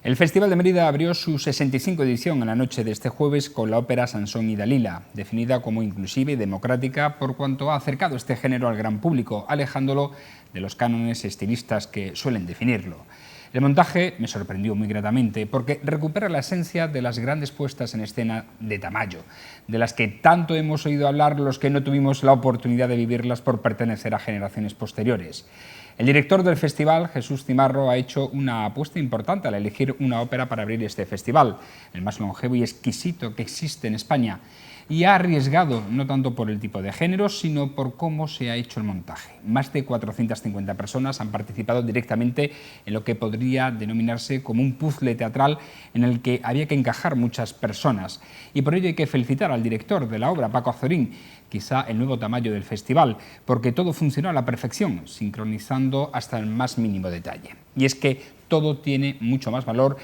El Festival de Mérida abrió su 65 edición en la noche de este jueves con la ópera Sansón y Dalila, definida como inclusiva y democrática por cuanto ha acercado este género al gran público, alejándolo de los cánones estilistas que suelen definirlo. El montaje me sorprendió muy gratamente porque recupera la esencia de las grandes puestas en escena de Tamayo, de las que tanto hemos oído hablar los que no tuvimos la oportunidad de vivirlas por pertenecer a generaciones posteriores. El director del festival, Jesús Cimarro, ha hecho una apuesta importante al elegir una ópera para abrir este festival, el más longevo y exquisito que existe en España, y ha arriesgado no tanto por el tipo de género, sino por cómo se ha hecho el montaje. Más de 450 personas han participado directamente en lo que podría denominarse como un puzzle teatral en el que había que encajar muchas personas. Y por ello hay que felicitar al director de la obra, Paco Azorín, quizá el nuevo Tamayo del festival, porque todo funcionó a la perfección, sincronizando hasta el más mínimo detalle. Y es que todo tiene mucho más valor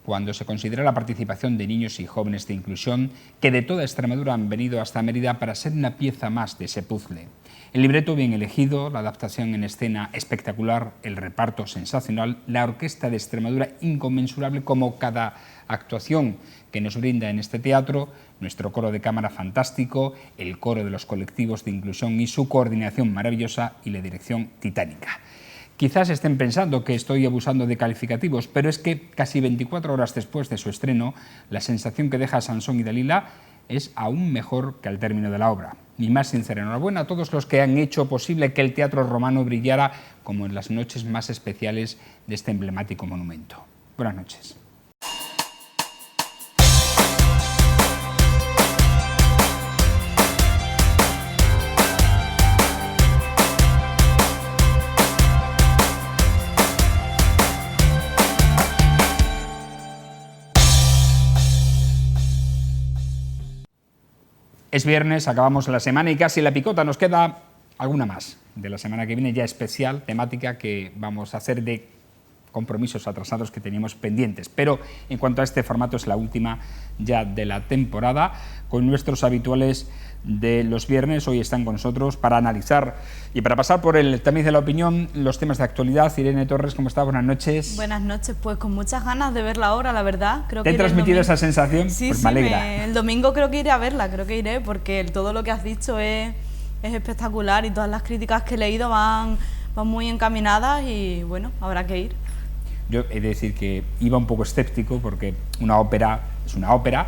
cuando se considera la participación de niños y jóvenes de inclusión que de toda Extremadura han venido hasta Mérida para ser una pieza más de ese puzzle. El libreto bien elegido, la adaptación en escena espectacular, el reparto sensacional, la orquesta de Extremadura inconmensurable como cada actuación que nos brinda en este teatro, nuestro coro de cámara fantástico, el coro de los colectivos de inclusión y su coordinación maravillosa y la dirección titánica. Quizás estén pensando que estoy abusando de calificativos, pero es que casi 24 horas después de su estreno, la sensación que deja Sansón y Dalila es aún mejor que al término de la obra. Mi más sincera enhorabuena a todos los que han hecho posible que el teatro romano brillara como en las noches más especiales de este emblemático monumento. Buenas noches. Es viernes, acabamos la semana y casi la picota, nos queda alguna más de la semana que viene ya especial, temática que vamos a hacer de compromisos atrasados que teníamos pendientes. Pero en cuanto a este formato es la última ya de la temporada, con nuestros habituales de los viernes. Hoy están con nosotros para analizar y para pasar por el tamiz de la opinión los temas de actualidad. Irene Torres, ¿cómo está? Buenas noches. Buenas noches, pues con muchas ganas de verla ahora, la verdad. ¿Te he transmitido esa sensación? Sí, pues sí, me alegra. el domingo creo que iré a verla, porque todo lo que has dicho es espectacular y todas las críticas que he leído van muy encaminadas y bueno, habrá que ir. Yo he de decir que iba un poco escéptico porque una ópera es una ópera,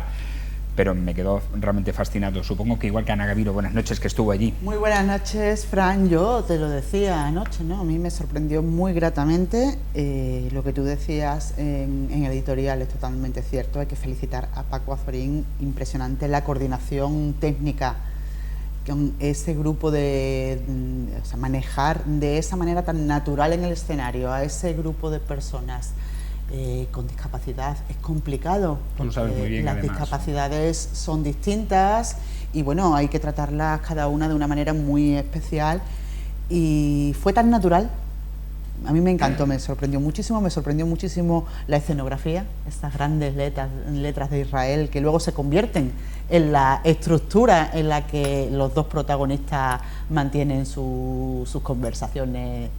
pero me quedó realmente fascinado. Supongo que igual que Ana Gaviro, buenas noches, que estuvo allí. Muy buenas noches, Fran. Yo te lo decía anoche, ¿no? A mí me sorprendió muy gratamente lo que tú decías en editorial, es totalmente cierto. Hay que felicitar a Paco Azorín, impresionante la coordinación técnica con ese grupo de manejar de esa manera tan natural en el escenario a ese grupo de personas con discapacidad es complicado, porque bien, las además. Discapacidades son distintas y bueno, hay que tratarlas cada una de una manera muy especial y fue tan natural. A mí me encantó, me sorprendió muchísimo la escenografía, estas grandes letras de Israel que luego se convierten en la estructura en la que los dos protagonistas mantienen sus conversaciones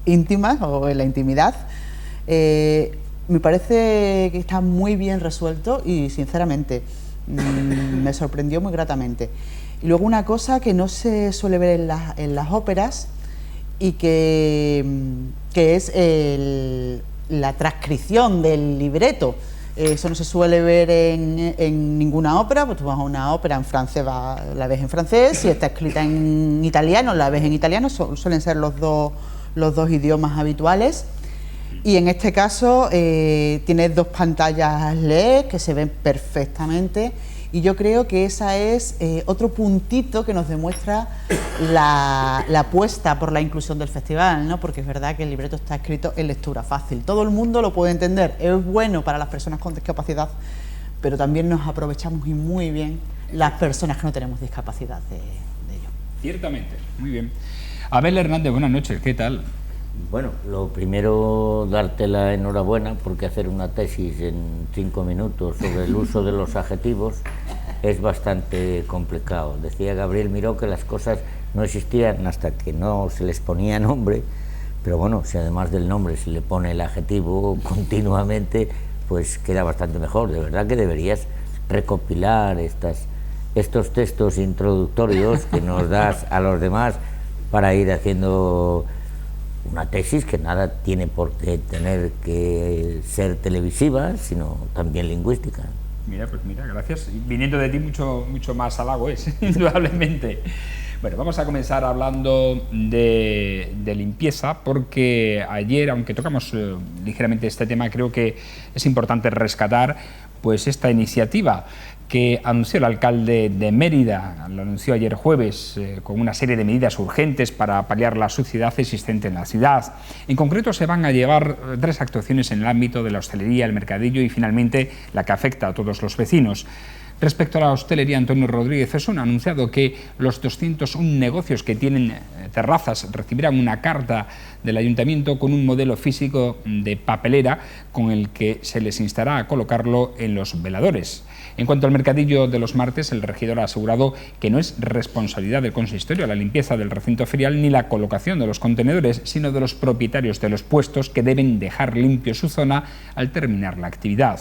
íntimas o en la intimidad. Me parece que está muy bien resuelto y sinceramente me sorprendió muy gratamente. Y luego una cosa que no se suele ver en las óperas y que es la transcripción del libreto. Eso no se suele ver en ninguna ópera, pues tú vas a una ópera en francés, la ves en francés, si está escrita en italiano, la ves en italiano, suelen ser los dos idiomas habituales. Y en este caso tienes dos pantallas LED que se ven perfectamente y yo creo que esa es otro puntito que nos demuestra la apuesta por la inclusión del festival, ¿no? Porque es verdad que el libreto está escrito en lectura fácil, todo el mundo lo puede entender, es bueno para las personas con discapacidad, pero también nos aprovechamos y muy bien las personas que no tenemos discapacidad de ello. Ciertamente, muy bien. Abel Hernández, buenas noches, ¿qué tal? Bueno, lo primero, darte la enhorabuena porque hacer una tesis en 5 minutos sobre el uso de los adjetivos es bastante complicado. Decía Gabriel Miró que las cosas no existían hasta que no se les ponía nombre, pero bueno, si además del nombre se le pone el adjetivo continuamente, pues queda bastante mejor. De verdad que deberías recopilar estos textos introductorios que nos das a los demás para ir haciendo una tesis que nada tiene por qué tener que ser televisiva, sino también lingüística. Mira, pues mira, gracias. Viniendo de ti mucho más halago es, indudablemente. Bueno, vamos a comenzar hablando de limpieza, porque ayer, aunque tocamos ligeramente este tema, creo que es importante rescatar pues esta iniciativa que anunció el alcalde de Mérida, lo anunció ayer jueves, con una serie de medidas urgentes para paliar la suciedad existente en la ciudad. En concreto se van a llevar 3 actuaciones en el ámbito de la hostelería, el mercadillo y finalmente la que afecta a todos los vecinos. Respecto a la hostelería, Antonio Rodríguez Fesón ha anunciado que los 201 negocios que tienen terrazas recibirán una carta del ayuntamiento con un modelo físico de papelera con el que se les instará a colocarlo en los veladores. En cuanto al mercadillo de los martes, el regidor ha asegurado que no es responsabilidad del consistorio la limpieza del recinto ferial ni la colocación de los contenedores, sino de los propietarios de los puestos, que deben dejar limpio su zona al terminar la actividad.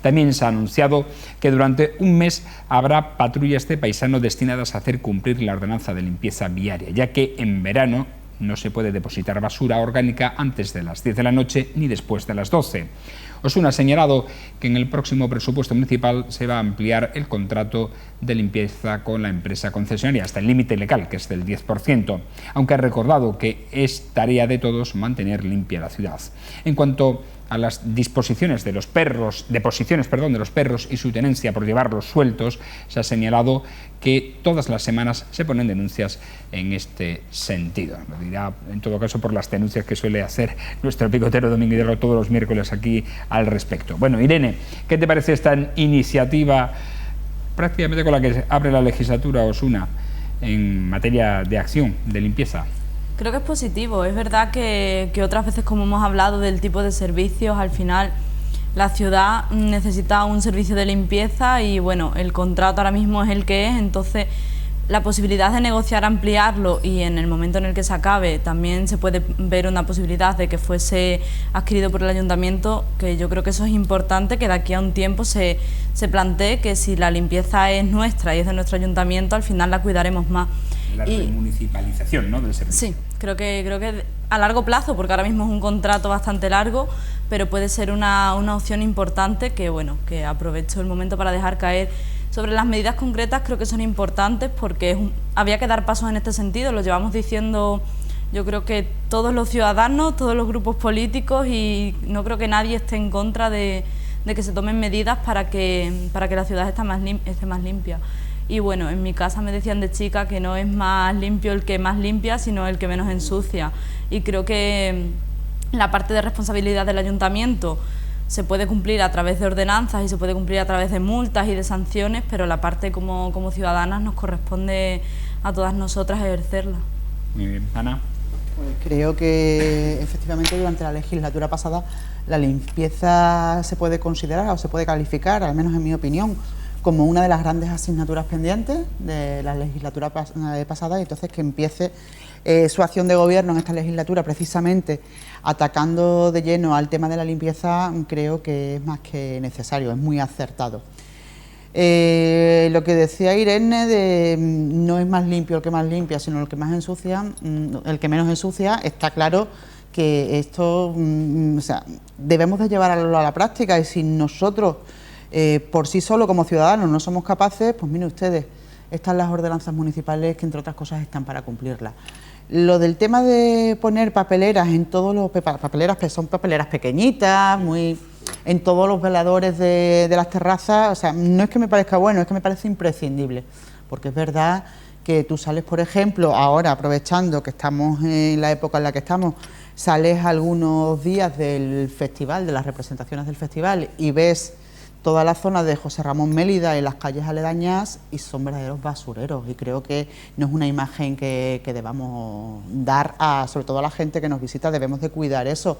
También se ha anunciado que durante un mes habrá patrullas de paisano destinadas a hacer cumplir la ordenanza de limpieza viaria, ya que en verano no se puede depositar basura orgánica antes de las 10 de la noche ni después de las 12. Osuna ha señalado que en el próximo presupuesto municipal se va a ampliar el contrato de limpieza con la empresa concesionaria hasta el límite legal, que es del 10%, aunque ha recordado que es tarea de todos mantener limpia la ciudad. En cuanto a las disposiciones de los perros, deposiciones de los perros y su tenencia por llevarlos sueltos, se ha señalado que todas las semanas se ponen denuncias en este sentido. Lo dirá en todo caso por las denuncias que suele hacer nuestro picotero Domingo Hidalgo todos los miércoles aquí al respecto. Bueno, Irene, ¿qué te parece esta iniciativa prácticamente con la que abre la legislatura Osuna en materia de acción, de limpieza? Creo que es positivo. Es verdad que otras veces, como hemos hablado del tipo de servicios, al final la ciudad necesita un servicio de limpieza y bueno, el contrato ahora mismo es el que es, entonces la posibilidad de negociar, ampliarlo y en el momento en el que se acabe también se puede ver una posibilidad de que fuese adquirido por el ayuntamiento, que yo creo que eso es importante, que de aquí a un tiempo se plantee que si la limpieza es nuestra y es de nuestro ayuntamiento, al final la cuidaremos más. La remunicipalización, ¿no?, del servicio. Sí, creo que a largo plazo, porque ahora mismo es un contrato bastante largo, pero puede ser una opción importante que, bueno, que aprovecho el momento para dejar caer. Sobre las medidas concretas, creo que son importantes porque había que dar pasos en este sentido, lo llevamos diciendo yo creo que todos los ciudadanos, todos los grupos políticos, y no creo que nadie esté en contra de que se tomen medidas para que la ciudad esté más limpia. Y bueno, en mi casa me decían de chica que no es más limpio el que más limpia, sino el que menos ensucia. Y creo que la parte de responsabilidad del ayuntamiento se puede cumplir a través de ordenanzas y se puede cumplir a través de multas y de sanciones, pero la parte como ciudadanas nos corresponde a todas nosotras ejercerla. Muy bien. Ana. Pues creo que efectivamente durante la legislatura pasada la limpieza se puede considerar o se puede calificar, al menos en mi opinión, como una de las grandes asignaturas pendientes de la legislatura pasada, y entonces que empiece su acción de gobierno en esta legislatura precisamente atacando de lleno al tema de la limpieza, creo que es más que necesario, es muy acertado. Lo que decía Irene de no es más limpio el que más limpia, sino el que más ensucia, el que menos ensucia, está claro que esto o sea, debemos de llevarlo a la práctica, y si nosotros por sí solo como ciudadanos no somos capaces, pues miren ustedes, están las ordenanzas municipales que entre otras cosas están para cumplirlas. Lo del tema de poner papeleras en todos los papeleras, que son papeleras pequeñitas, en todos los veladores de las terrazas, o sea, no es que me parezca bueno, es que me parece imprescindible, porque es verdad que tú sales, por ejemplo, ahora aprovechando que estamos en la época en la que estamos, sales algunos días del festival, de las representaciones del festival, y ves toda la zona de José Ramón Mélida y las calles aledañas y son verdaderos basureros, y creo que no es una imagen que debamos dar sobre todo a la gente que nos visita, debemos de cuidar eso.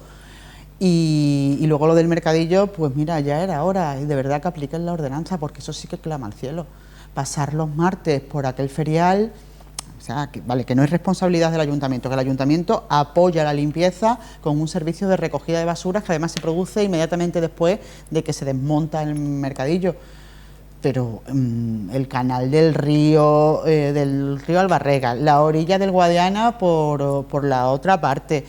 Y luego lo del mercadillo, pues mira, ya era hora, y de verdad que apliquen la ordenanza, porque eso sí que clama al cielo. Pasar los martes por aquel ferial, O sea, que, vale, que no es responsabilidad del ayuntamiento, que el ayuntamiento apoya la limpieza con un servicio de recogida de basuras que además se produce inmediatamente después de que se desmonta el mercadillo. Pero el canal del río Albarrega, la orilla del Guadiana por la otra parte,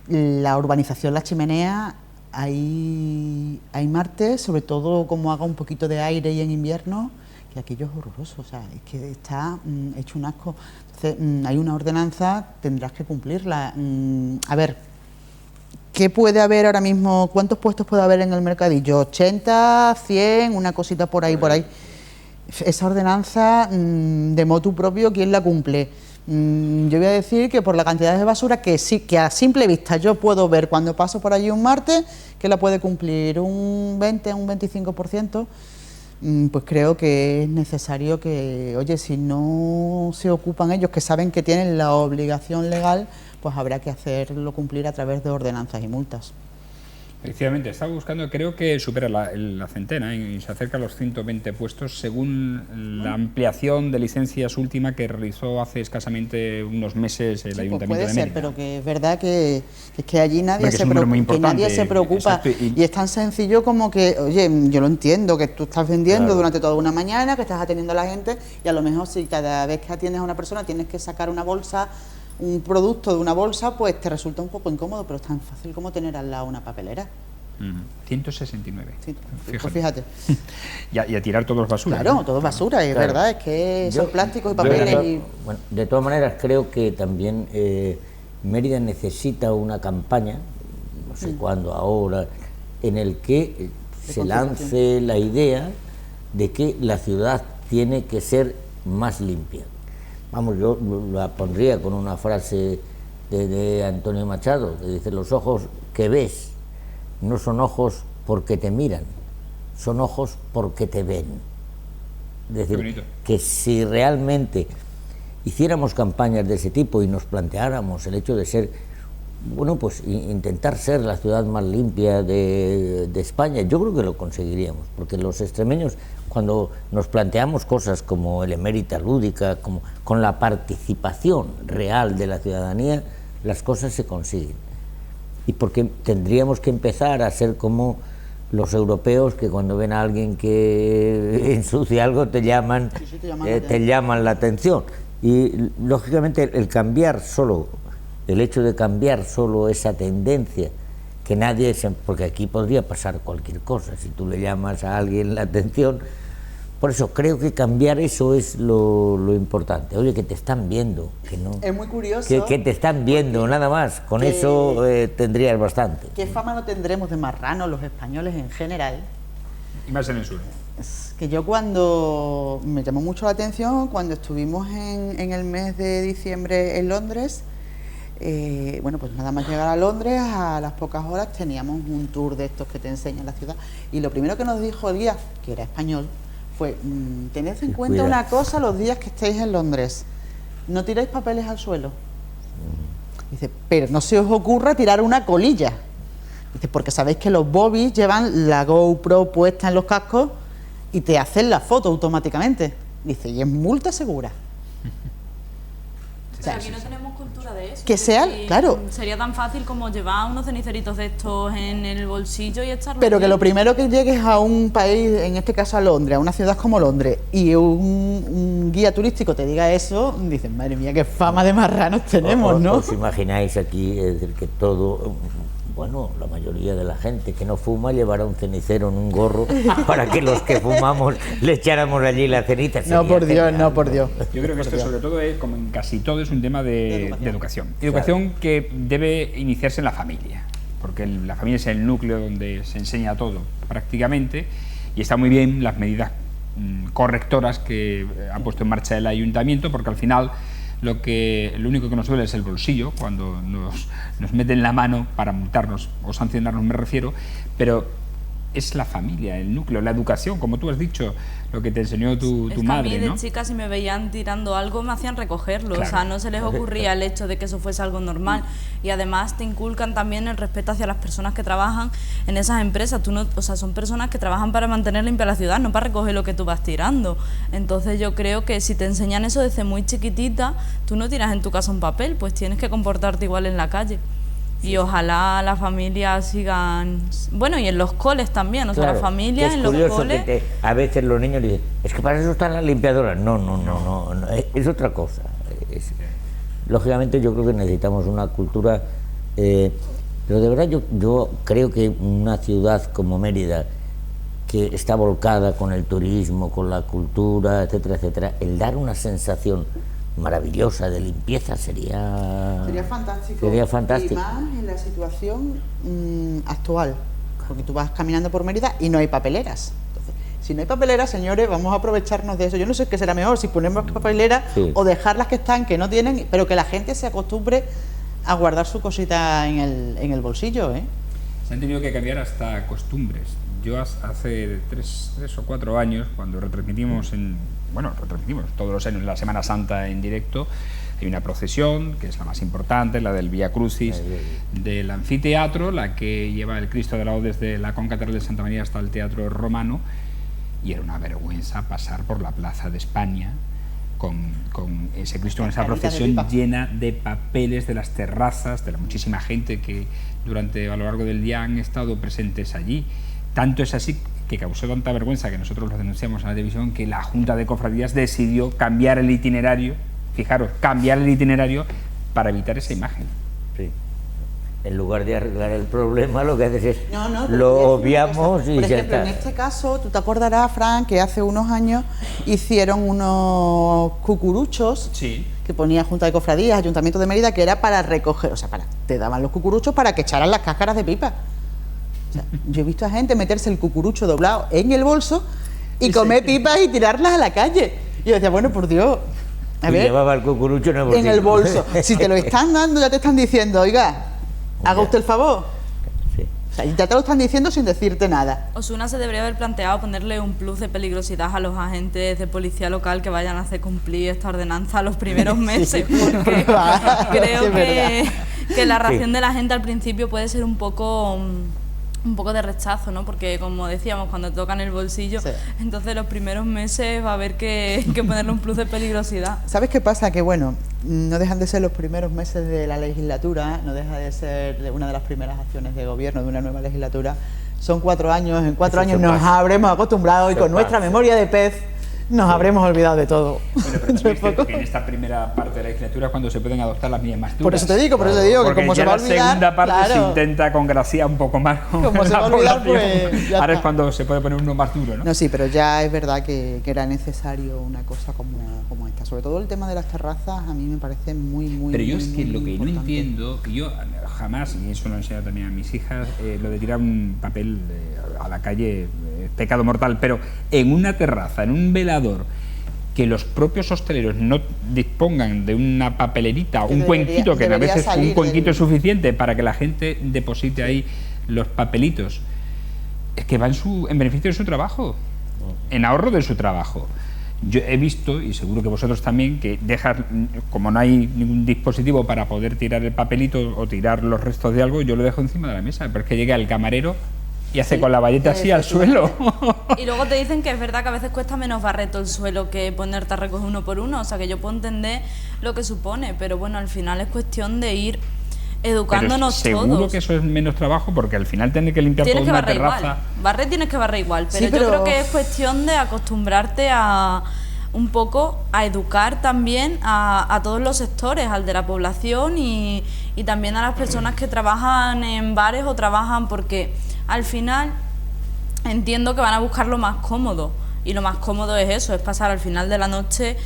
la urbanización La Chimenea, hay martes, sobre todo como haga un poquito de aire y en invierno, que aquello es horroroso, o sea, es que está hecho un asco. Entonces, hay una ordenanza, tendrás que cumplirla. A ver, ¿qué puede haber ahora mismo? ¿Cuántos puestos puede haber en el mercadillo? 80, 100, una cosita por ahí, por ahí. Esa ordenanza, de motu propio, ¿quién la cumple? Yo voy a decir que por la cantidad de basura que sí, que a simple vista yo puedo ver cuando paso por allí un martes, que la puede cumplir un 20, un 25%, pues creo que es necesario que, oye, si no se ocupan ellos, que saben que tienen la obligación legal, pues habrá que hacerlo cumplir a través de ordenanzas y multas. Efectivamente, estaba buscando, creo que supera la centena y se acerca a los 120 puestos según la ampliación de licencias última que realizó hace escasamente unos meses el Ayuntamiento puede de ser, Mérida. pero que es verdad que allí nadie se preocupa. Exacto, y es tan sencillo como que, oye, yo lo entiendo, que tú estás vendiendo durante toda una mañana, que estás atendiendo a la gente y a lo mejor si cada vez que atiendes a una persona tienes que sacar una bolsa, un producto de una bolsa, pues te resulta un poco incómodo, pero es tan fácil como tener al lado una papelera. 169. Sí, pues fíjate. Y a tirar todos basura. Claro, ¿no? todo basura, es verdad, es que son plásticos y papeles. Bueno, de todas maneras, creo que también Mérida necesita una campaña, no sé cuándo, ahora, en el que se lance la idea de que la ciudad tiene que ser más limpia. Vamos, yo la pondría con una frase de Antonio Machado, que dice: los ojos que ves no son ojos porque te miran, son ojos porque te ven. Es decir, que si realmente hiciéramos campañas de ese tipo y nos planteáramos el hecho de ser, bueno, pues intentar ser la ciudad más limpia de España, yo creo que lo conseguiríamos, porque los extremeños, cuando nos planteamos cosas como el Emérita Lúdica, como con la participación real de la ciudadanía, las cosas se consiguen. Y porque tendríamos que empezar a ser como los europeos, que cuando ven a alguien que ensucia algo te llaman la atención. Y lógicamente el hecho de cambiar solo esa tendencia, que nadie, porque aquí podría pasar cualquier cosa, si tú le llamas a alguien la atención. Por eso creo que cambiar eso es lo importante. Oye, que te están viendo, que no. Es muy curioso. Que te están viendo, nada más. Con eso tendrías bastante. ¿Qué fama no tendremos de marranos los españoles en general? Y más en el sur. Es que yo me llamó mucho la atención cuando estuvimos en el mes de diciembre en Londres. Bueno, pues nada más llegar a Londres, a las pocas horas teníamos un tour de estos que te enseñan la ciudad. Y lo primero que nos dijo el guía, que era español, fue: tened en cuenta una cosa los días que estéis en Londres, no tiráis papeles al suelo. Dice, pero no se os ocurra tirar una colilla. Dice, porque sabéis que los bobbies llevan la GoPro puesta en los cascos y te hacen la foto automáticamente. Dice, y es multa segura. O sea, aquí no tenemos cultura de eso. Que sea, claro. Sería tan fácil como llevar unos ceniceritos de estos en el bolsillo y echarlos. Pero que lo primero que llegues a un país, en este caso a Londres, a una ciudad como Londres, y un guía turístico te diga eso, dicen, madre mía, qué fama de marranos tenemos, ¿no? ¿Os imagináis aquí, es decir, que todo... Bueno, la mayoría de la gente que no fuma llevará un cenicero en un gorro para que los que fumamos le echáramos allí la ceniza? No, por Dios, genial. No, por Dios. Yo creo que esto, sobre todo, como en casi todo, es un tema de educación. Educación que debe iniciarse en la familia, porque la familia es el núcleo donde se enseña todo, prácticamente, y está muy bien las medidas correctoras que ha puesto en marcha el ayuntamiento, porque al final lo único que nos duele es el bolsillo cuando nos meten la mano para multarnos o sancionarnos, me refiero, pero es la familia, el núcleo, la educación, como tú has dicho, lo que te enseñó tu madre, a mí de ¿no? chica, si me veían tirando algo, me hacían recogerlo. Claro. O sea, no se les ocurría el hecho de que eso fuese algo normal. Y además te inculcan también el respeto hacia las personas que trabajan en esas empresas. Tú no, o sea, son personas que trabajan para mantener limpia la ciudad, no para recoger lo que tú vas tirando. Entonces yo creo que si te enseñan eso desde muy chiquitita, tú no tiras en tu casa un papel, pues tienes que comportarte igual en la calle. Y ojalá las familias sigan... Bueno, y en los coles también, o sea, Claro, las familias en los curioso coles... que a veces los niños dicen, es que para eso están las limpiadoras. No, es otra cosa. Lógicamente yo creo que necesitamos una cultura, pero de verdad yo creo que una ciudad como Mérida, que está volcada con el turismo, con la cultura, etcétera, etcétera, el dar una sensación maravillosa de limpieza sería fantástico. Sería fantástico. Y más en la situación actual, porque tú vas caminando por Mérida y no hay papeleras. Entonces, si no hay papeleras, señores, vamos a aprovecharnos de eso. Yo no sé qué será mejor, si ponemos papeleras o dejar las que están, que no tienen, pero que la gente se acostumbre a guardar su cosita en el bolsillo, ¿eh? Se han tenido que cambiar hasta costumbres. Yo hace 3 o 4 años, cuando retransmitimos todos los años la Semana Santa en directo, hay una procesión, que es la más importante, la del Vía Crucis del anfiteatro, la que lleva el Cristo de la O desde la concatedral de Santa María hasta el Teatro Romano, y era una vergüenza pasar por la Plaza de España con ese Cristo, con esa procesión llena de papeles de las terrazas, de la muchísima gente que a lo largo del día han estado presentes allí. Tanto es así que causó tanta vergüenza, que nosotros lo denunciamos en la televisión, que la Junta de Cofradías decidió cambiar el itinerario, fijaros, cambiar el itinerario para evitar esa imagen. Sí. En lugar de arreglar el problema, lo que haces es lo obviamos y por ya ejemplo, está. en este caso, tú te acordarás, Fran, que hace unos años hicieron unos cucuruchos que ponía Junta de Cofradías, Ayuntamiento de Mérida, que era para recoger, o sea, te daban los cucuruchos para que echaran las cáscaras de pipa. O sea, yo he visto a gente meterse el cucurucho doblado en el bolso y comer pipas y tirarlas a la calle. Y yo decía, bueno, por Dios, a ver, llevaba el cucurucho en el bolso. Si te lo están dando, ya te están diciendo, oiga, haga usted el favor. Sí. O sea, ya te lo están diciendo sin decirte nada. Osuna se debería haber planteado ponerle un plus de peligrosidad a los agentes de policía local que vayan a hacer cumplir esta ordenanza los primeros meses, porque creo que la reacción de la gente al principio puede ser un poco de rechazo, ¿no? Porque, como decíamos, cuando tocan el bolsillo, entonces los primeros meses va a haber que ponerle un plus de peligrosidad. ¿Sabes qué pasa? Que, bueno, no dejan de ser los primeros meses de la legislatura, no deja de ser una de las primeras acciones de gobierno de una nueva legislatura. Son 4 años, en 4 años nos habremos acostumbrado y con nuestra memoria de pez nos habremos olvidado de todo. Bueno, pero que en esta primera parte de la legislatura es cuando se pueden adoptar las medidas más duras. Por eso te digo que como se va a olvidar, la segunda parte se intenta congraciar un poco más con como se va a olvidar, pues ya ahora está. Es cuando se puede poner uno más duro, ¿no? No, sí, pero ya es verdad que era necesario una cosa como esta. Sobre todo el tema de las terrazas a mí me parece muy Pero yo es que lo que importante. no entiendo, yo jamás, y eso lo he enseñado también a mis hijas, lo de tirar un papel a la calle, pecado mortal, pero en una terraza, en un velador, que los propios hosteleros no dispongan de una papelerita, un cuenquito, que a veces un cuenquito es suficiente para que la gente deposite ahí los papelitos, es que va en beneficio de su trabajo, en ahorro de su trabajo. Yo he visto, y seguro que vosotros también, que como no hay ningún dispositivo para poder tirar el papelito o tirar los restos de algo, yo lo dejo encima de la mesa, pero es que llega el camarero y hace con la bayeta así al suelo. Y luego te dicen que es verdad que a veces cuesta menos barrer todo el suelo que ponerte a recoger uno por uno, o sea que yo puedo entender lo que supone, pero bueno, al final es cuestión de ir educándonos seguro todos. Seguro que eso es menos trabajo, porque al final tener que limpiar toda una terraza... Igual. Barrer tienes que barrer igual, pero, sí, pero yo creo que es cuestión de acostumbrarte a un poco a educar también a todos los sectores, al de la población y también a las personas que trabajan en bares o trabajan, porque al final entiendo que van a buscar lo más cómodo, y lo más cómodo es eso, es pasar al final de la noche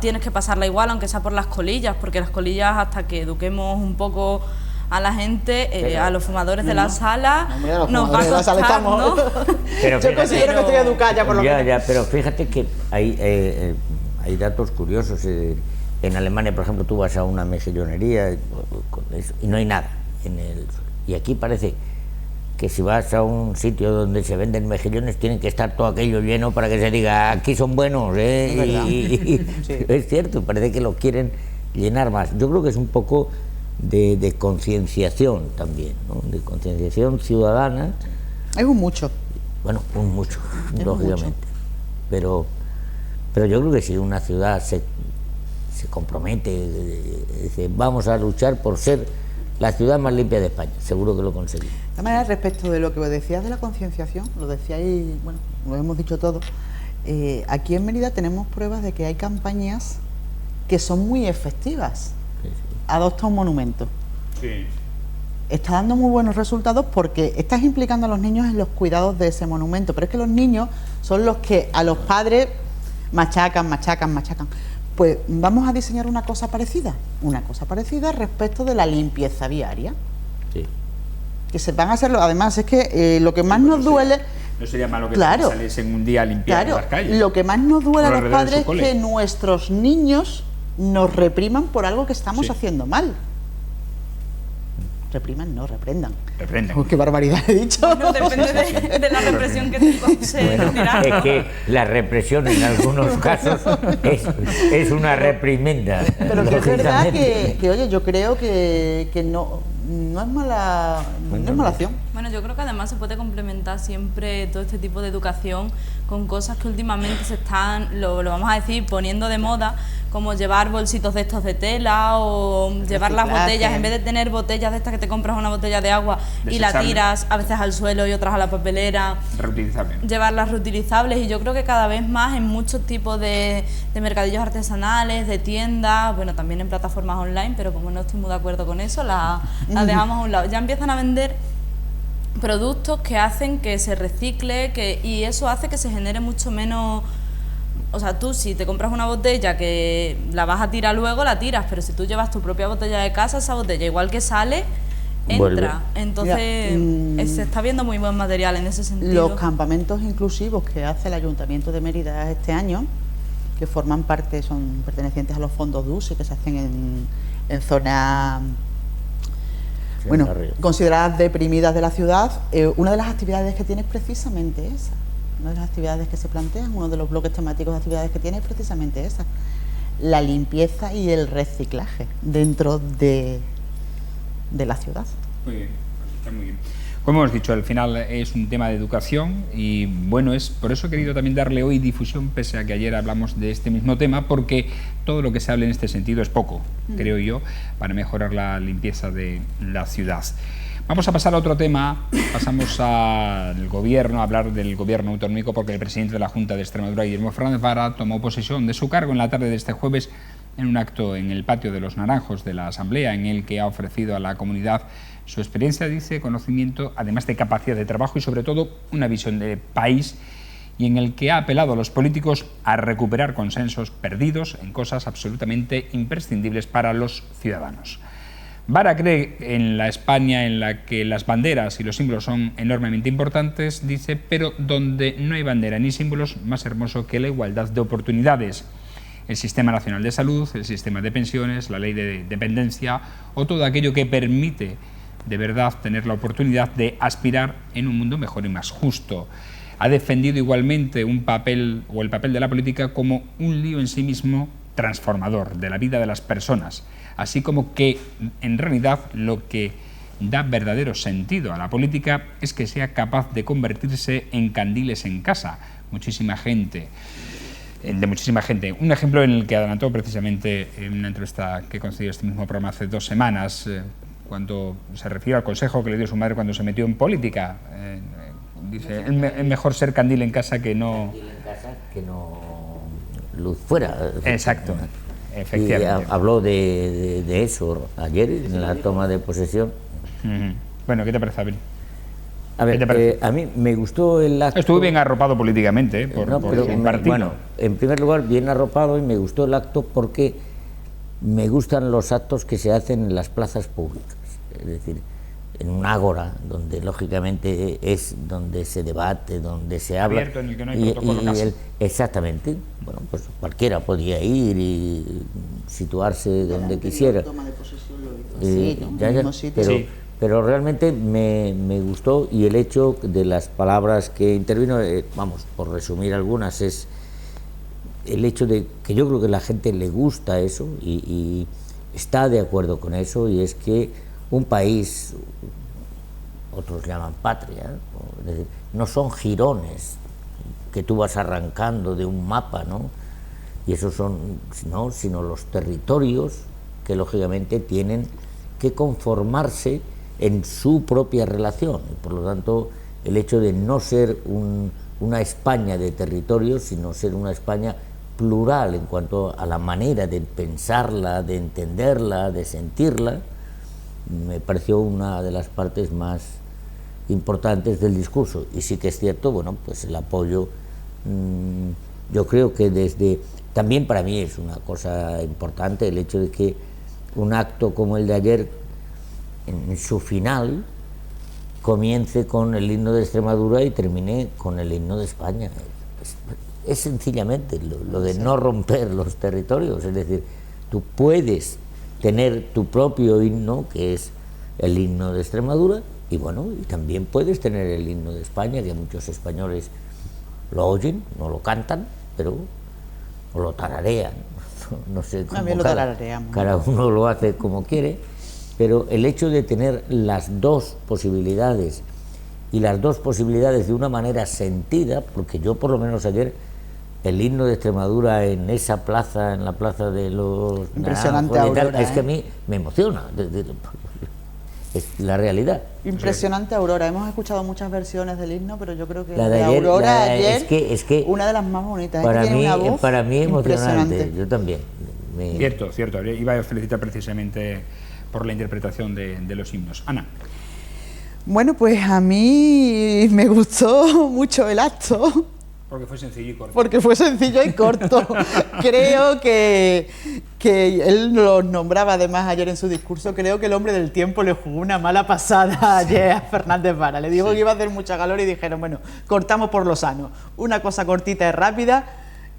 tienes que pasarla igual, aunque sea por las colillas, porque las colillas, hasta que eduquemos un poco a la gente, a los fumadores de la sala, nos va a costar, ¿no? Pero yo considero que estoy educada ya por lo menos. Ya, pero fíjate que hay datos curiosos. En Alemania, por ejemplo, tú vas a una mejillonería y no hay nada. Y aquí parece que si vas a un sitio donde se venden mejillones tienen que estar todo aquello lleno para que se diga aquí son buenos, ¿eh? Sí. Es cierto, parece que lo quieren llenar más. Yo creo que es un poco de concienciación también, ¿no? De concienciación ciudadana. Es un mucho. Bueno, un mucho, Es un lógicamente. mucho. Pero yo creo que si una ciudad se compromete, dice, vamos a luchar por ser la ciudad más limpia de España, seguro que lo conseguimos. De todas maneras, respecto de lo que decías de la concienciación, lo decíais, bueno, lo hemos dicho todo, aquí en Mérida tenemos pruebas de que hay campañas que son muy efectivas. Sí, sí. Adopta un monumento. Sí. Está dando muy buenos resultados porque estás implicando a los niños en los cuidados de ese monumento, pero es que los niños son los que a los padres machacan. Pues vamos a diseñar una cosa parecida respecto de la limpieza viaria, Sí. que se van a hacerlo. Además es que lo que más nos duele, No sería malo que Claro. saliesen un día a limpiar claro, las calles. lo que más nos duele a Por los alrededor de padres su es cole. que nuestros niños nos repriman por algo que estamos Sí. haciendo mal. Repriman, no, reprendan. Reprenden. Uy, qué barbaridad he dicho. No, depende de la represión que te Bueno, dirá. es que la represión en algunos casos es una reprimenda. Pero que es verdad lógicamente. que, oye, yo creo que no es mala, no es mala acción. Bueno, yo creo que además se puede complementar siempre todo este tipo de educación con cosas que últimamente se están, lo vamos a decir, poniendo de moda, como llevar bolsitos de estos de tela o llevar las Reciclaje. botellas, en vez de tener botellas de estas que te compras una botella de agua y la Desechable. tiras a veces al suelo y otras a la papelera, Reutilizable. llevarlas reutilizables. Y yo creo que cada vez más en muchos tipos de mercadillos artesanales, de tiendas, bueno, también en plataformas online, pero como no estoy muy de acuerdo con eso, las dejamos a un lado. Ya empiezan a vender productos que hacen que se recicle, y eso hace que se genere mucho menos. O sea, tú si te compras una botella que la vas a tirar luego, la tiras, pero si tú llevas tu propia botella de casa, esa botella igual que sale, entra. Vuelve. Entonces se está viendo muy buen material en ese sentido. Los campamentos inclusivos que hace el Ayuntamiento de Mérida este año, que forman parte, son pertenecientes a los fondos DUS y que se hacen en zonas, Sí, bueno, barrio. consideradas deprimidas de la ciudad, una de las actividades que tiene es precisamente esa. Una de las actividades que se plantean, uno de los bloques temáticos de actividades que tiene es precisamente esa: la limpieza y el reciclaje dentro de la ciudad. Muy bien, pues está muy bien. Como hemos dicho, al final es un tema de educación y bueno, es por eso he querido también darle hoy difusión, pese a que ayer hablamos de este mismo tema, porque todo lo que se hable en este sentido es poco, creo yo, para mejorar la limpieza de la ciudad. Vamos a pasar a otro tema, pasamos al gobierno, a hablar del gobierno autonómico, porque el presidente de la Junta de Extremadura, Guillermo Fernández Vara, tomó posesión de su cargo en la tarde de este jueves en un acto en el patio de los Naranjos de la Asamblea, en el que ha ofrecido a la comunidad su experiencia, dice, conocimiento, además de capacidad de trabajo y sobre todo una visión de país, y en el que ha apelado a los políticos a recuperar consensos perdidos en cosas absolutamente imprescindibles para los ciudadanos. Vara cree en la España en la que las banderas y los símbolos son enormemente importantes, dice, pero donde no hay bandera ni símbolos, más hermoso que la igualdad de oportunidades. El Sistema Nacional de Salud, el sistema de pensiones, la ley de dependencia o todo aquello que permite de verdad tener la oportunidad de aspirar en un mundo mejor y más justo. Ha defendido igualmente el papel de la política como un lío en sí mismo transformador de la vida de las personas, así como que en realidad lo que da verdadero sentido a la política es que sea capaz de convertirse en candiles en casa. De muchísima gente. Un ejemplo en el que adelantó precisamente en una entrevista que concedió este mismo programa hace 2 semanas, cuando se refiere al consejo que le dio su madre cuando se metió en política. Dice, es mejor ser candil en casa que no... Candil en casa que no luz fuera. Exacto, Y efectivamente. habló de eso ayer en la toma de posesión. Bueno, ¿qué te parece, Abel? A ¿Qué te ver, parece? a mí me gustó el acto. Estuvo bien arropado políticamente por No, pero, un partido. bueno, en primer lugar, bien arropado, y me gustó el acto porque me gustan los actos que se hacen en las plazas públicas. Es decir, en un ágora, donde lógicamente es donde se debate, donde se habla. Abierto, en el que no hay protocolo casi. Exactamente. Bueno, pues cualquiera podía ir y situarse donde quisiera. Toma de posesión lo hizo así, ¿no? Ya, En el ya, mismo sitio. pero, Sí. pero realmente me gustó, y el hecho de las palabras que intervino, vamos, por resumir algunas, es el hecho de que yo creo que a la gente le gusta eso y está de acuerdo con eso, y es que un país, otros llaman patria, ¿no? Es decir, no son jirones que tú vas arrancando de un mapa, ¿no? Y esos son, no, sino los territorios que lógicamente tienen que conformarse en su propia relación, y por lo tanto el hecho de no ser una España de territorios, sino ser una España plural en cuanto a la manera de pensarla, de entenderla, de sentirla, me pareció una de las partes más importantes del discurso. Y sí que es cierto, bueno, pues el apoyo, yo creo que también para mí es una cosa importante el hecho de que un acto como el de ayer, en su final, comience con el himno de Extremadura y termine con el himno de España. Es sencillamente lo de no romper los territorios, es decir, tú puedes tener tu propio himno, que es el himno de Extremadura, y bueno, y también puedes tener el himno de España, que muchos españoles lo oyen, no lo cantan, pero o lo tararean, no sé cómo, también lo tarareamos. Cada uno lo hace como quiere, pero el hecho de tener las dos posibilidades, y las dos posibilidades de una manera sentida, porque yo por lo menos ayer el himno de Extremadura en esa plaza, en la plaza de los impresionante Aurora, es que a mí me emociona, es la realidad. Impresionante Aurora. Hemos escuchado muchas versiones del himno, pero yo creo que la de ayer, Aurora ayer es que una de las más bonitas. Para mí emocionante. Yo también. Cierto. Iba a felicitar precisamente por la interpretación de los himnos. Ana. Bueno, pues a mí me gustó mucho el acto. Porque fue sencillo y corto. Porque fue sencillo y corto. Creo que él lo nombraba además ayer en su discurso. Creo que el hombre del tiempo le jugó una mala pasada ayer a Fernández Vara. Le dijo que iba a hacer mucha calor y dijeron, bueno, cortamos por lo sano. Una cosa cortita y rápida,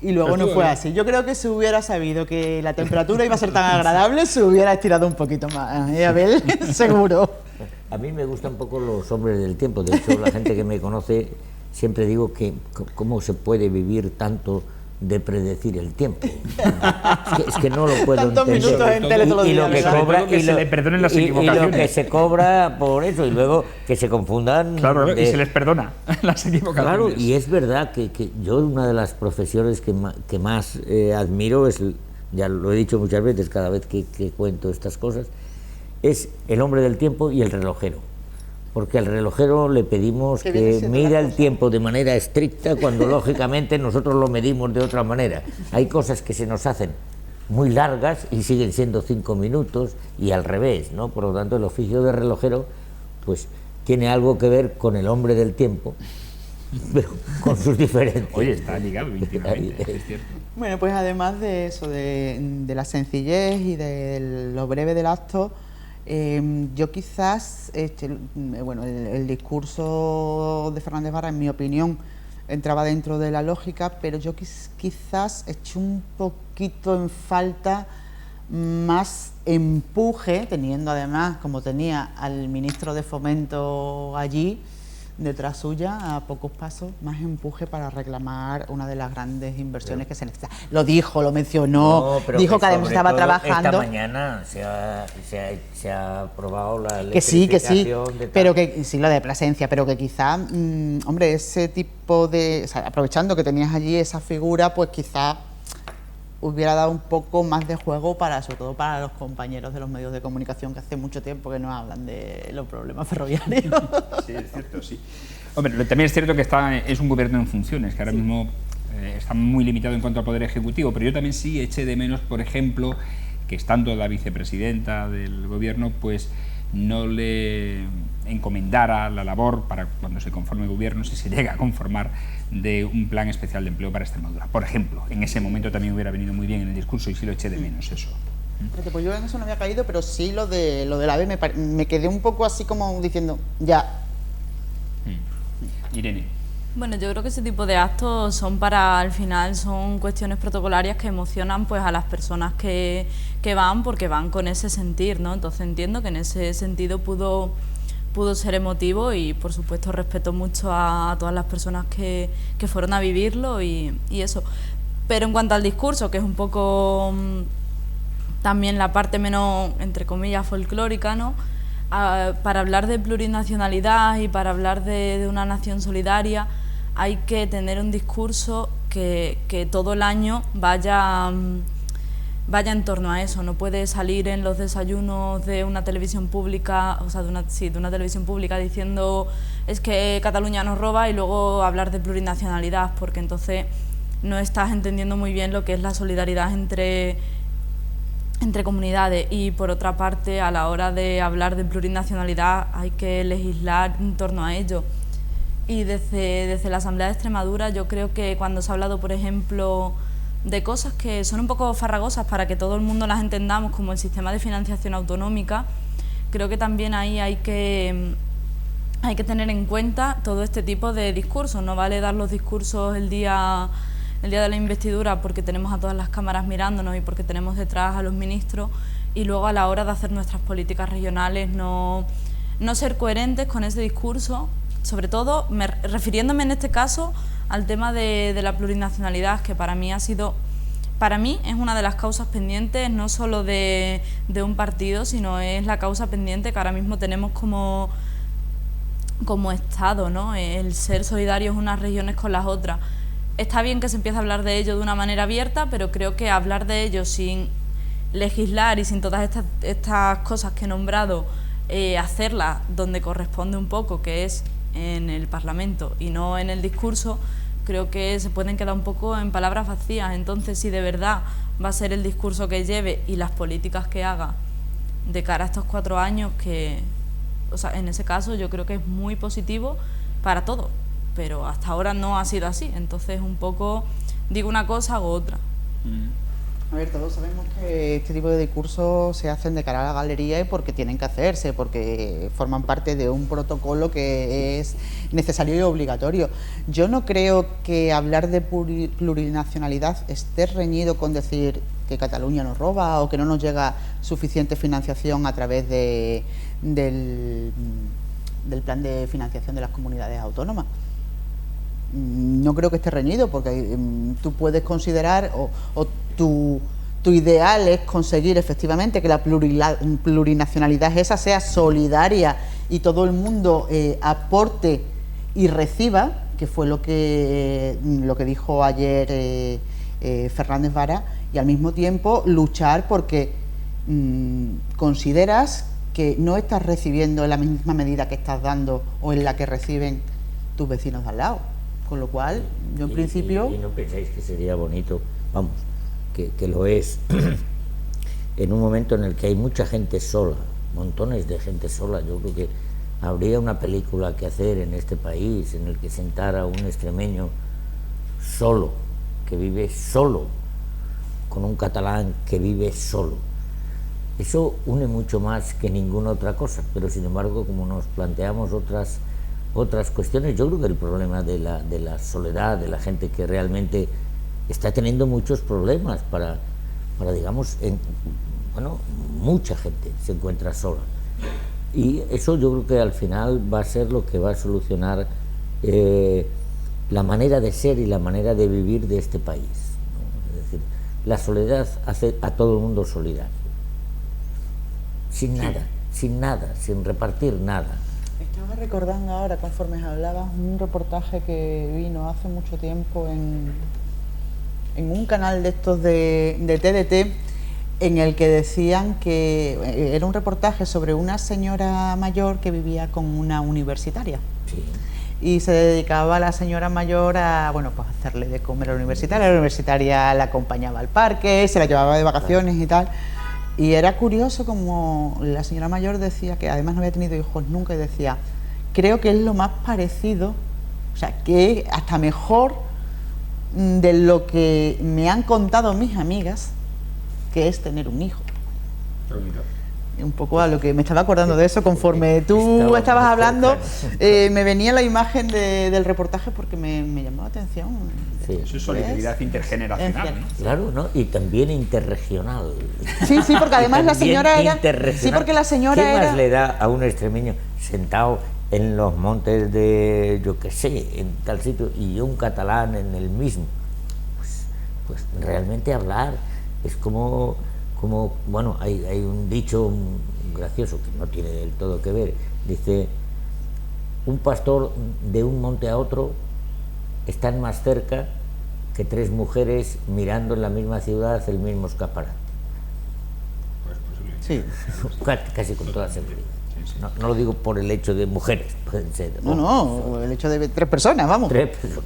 y luego no fue así. Yo creo que si hubiera sabido que la temperatura iba a ser tan agradable, se hubiera estirado un poquito más. Abel, seguro. A mí me gustan un poco los hombres del tiempo. De hecho, la gente que me conoce, siempre digo que cómo se puede vivir tanto de predecir el tiempo. Es que no lo puedo entender. Y lo que cobra, que se le perdonen las equivocaciones. Y lo que se cobra por eso, y luego que se confundan. Claro, y se les perdona las equivocaciones. Claro, y es verdad que yo, una de las profesiones que más admiro es, ya lo he dicho muchas veces cada vez que cuento estas cosas, es el hombre del tiempo y el relojero. Porque al relojero le pedimos que mida el tiempo de manera estricta, cuando lógicamente nosotros lo medimos de otra manera. Hay cosas que se nos hacen muy largas y siguen siendo 5 minutos, y al revés, ¿no? Por lo tanto, el oficio de relojero pues tiene algo que ver con el hombre del tiempo, pero con sus diferencias. Oye, está ligado íntimamente, es cierto. Bueno, pues además de eso, de la sencillez y de lo breve del acto, yo quizás, el discurso de Fernández Vara, en mi opinión, entraba dentro de la lógica, pero yo quizás eché un poquito en falta más empuje, teniendo además, como tenía al ministro de Fomento allí, detrás suya, a pocos pasos, más empuje para reclamar una de las grandes inversiones que se necesita. Lo dijo, lo mencionó, dijo que además estaba trabajando. Esta mañana se ha aprobado la electrificación. Que sí, pero que sí, la de Plasencia, pero que quizá, hombre, ese tipo de, o sea, aprovechando que tenías allí esa figura, pues quizá hubiera dado un poco más de juego sobre todo para los compañeros de los medios de comunicación, que hace mucho tiempo que no hablan de los problemas ferroviarios. Sí, es cierto, sí. Hombre, también es cierto que es un gobierno en funciones, que ahora mismo está muy limitado en cuanto al poder ejecutivo, pero yo también sí eché de menos, por ejemplo, que estando la vicepresidenta del gobierno, pues no le encomendara la labor para cuando se conforme el gobierno, si se llega a conformar, de un plan especial de empleo para Extremadura. Por ejemplo, en ese momento también hubiera venido muy bien en el discurso, y sí lo eché de menos eso. Pues yo en eso no había caído, pero sí lo del AVE me quedé un poco así como diciendo, ya. Irene. Bueno, yo creo que ese tipo de actos son al final son cuestiones protocolarias que emocionan pues a las personas que van, porque van con ese sentir, ¿no? Entonces entiendo que en ese sentido pudo ser emotivo, y por supuesto respeto mucho a todas las personas que fueron a vivirlo y eso. Pero en cuanto al discurso, que es un poco también la parte menos, entre comillas, folclórica, ¿no? Para hablar de plurinacionalidad y para hablar de una nación solidaria hay que tener un discurso que todo el año vaya en torno a eso. No puede salir en los desayunos de una televisión pública, o sea, de una televisión pública diciendo es que Cataluña nos roba y luego hablar de plurinacionalidad, porque entonces no estás entendiendo muy bien lo que es la solidaridad entre comunidades. Y por otra parte, a la hora de hablar de plurinacionalidad hay que legislar en torno a ello. Y desde la Asamblea de Extremadura yo creo que cuando se ha hablado, por ejemplo, de cosas que son un poco farragosas para que todo el mundo las entendamos, como el sistema de financiación autonómica, creo que también ahí hay que tener en cuenta todo este tipo de discursos. No vale dar los discursos el día de la investidura porque tenemos a todas las cámaras mirándonos y porque tenemos detrás a los ministros, y luego a la hora de hacer nuestras políticas regionales no ser coherentes con ese discurso, sobre todo refiriéndome en este caso al tema de la plurinacionalidad, que para mí es una de las causas pendientes, no solo de un partido, sino es la causa pendiente que ahora mismo tenemos como Estado, ¿no? El ser solidarios unas regiones con las otras. Está bien que se empiece a hablar de ello de una manera abierta, pero creo que hablar de ello sin legislar y sin todas estas cosas que he nombrado, hacerlas donde corresponde un poco, que es en el Parlamento y no en el discurso, creo que se pueden quedar un poco en palabras vacías. Entonces, si de verdad va a ser el discurso que lleve y las políticas que haga de cara a estos 4 años, en ese caso yo creo que es muy positivo para todo, pero hasta ahora no ha sido así. Entonces, un poco digo una cosa, hago otra. A ver, todos sabemos que este tipo de discursos se hacen de cara a la galería y porque tienen que hacerse, porque forman parte de un protocolo que es necesario y obligatorio. Yo no creo que hablar de plurinacionalidad esté reñido con decir que Cataluña nos roba o que no nos llega suficiente financiación a través del plan de financiación de las comunidades autónomas. No creo que esté reñido, porque tú puedes considerar o tu ideal es conseguir efectivamente que la plurinacionalidad esa sea solidaria y todo el mundo aporte y reciba, que fue lo que dijo ayer Fernández Vara, y al mismo tiempo luchar porque consideras que no estás recibiendo en la misma medida que estás dando o en la que reciben tus vecinos de al lado. Con lo cual, yo en principio... ¿Y no pensáis que sería bonito, vamos, que lo es, en un momento en el que hay mucha gente sola, montones de gente sola? Yo creo que habría una película que hacer en este país en el que sentara un extremeño solo, que vive solo, con un catalán que vive solo. Eso une mucho más que ninguna otra cosa, pero sin embargo, como nos planteamos otras cuestiones, yo creo que el problema de la soledad, de la gente que realmente está teniendo muchos problemas para digamos, mucha gente se encuentra sola. Y eso yo creo que al final va a ser lo que va a solucionar la manera de ser y la manera de vivir de este país, ¿no? Es decir, la soledad hace a todo el mundo solidario, sin nada, sin repartir nada. Estaba recordando ahora, conforme hablabas, un reportaje que vino hace mucho tiempo en un canal de estos de TDT, en el que decían que era un reportaje sobre una señora mayor que vivía con una universitaria. Sí. Y se dedicaba la señora mayor a, hacerle de comer a la universitaria la acompañaba al parque, se la llevaba de vacaciones y tal. Y era curioso como la señora mayor decía, que además no había tenido hijos nunca, y decía, creo que es lo más parecido, o sea, que hasta mejor de lo que me han contado mis amigas, que es tener un hijo. un poco a lo que me estaba acordando de eso, conforme tú Estaba estabas muy hablando, cerca. me venía la imagen del reportaje porque me llamó la atención. Sí. Eso es solidaridad intergeneracional, ¿no? Claro, ¿no? Y también interregional. Sí, sí, porque además la También señora era... interregional. Sí, porque la señora ¿Qué era... más le da a un extremeño sentado en los montes de, yo qué sé, en tal sitio, y un catalán en el mismo? Pues realmente hablar es como bueno, hay un dicho gracioso que no tiene del todo que ver. Dice, un pastor de un monte a otro están más cerca que tres mujeres mirando en la misma ciudad el mismo escaparate. Sí. Casi con toda seguridad. No lo digo por el hecho de mujeres, pueden ser. No, el hecho de 3 personas, vamos. 3 personas.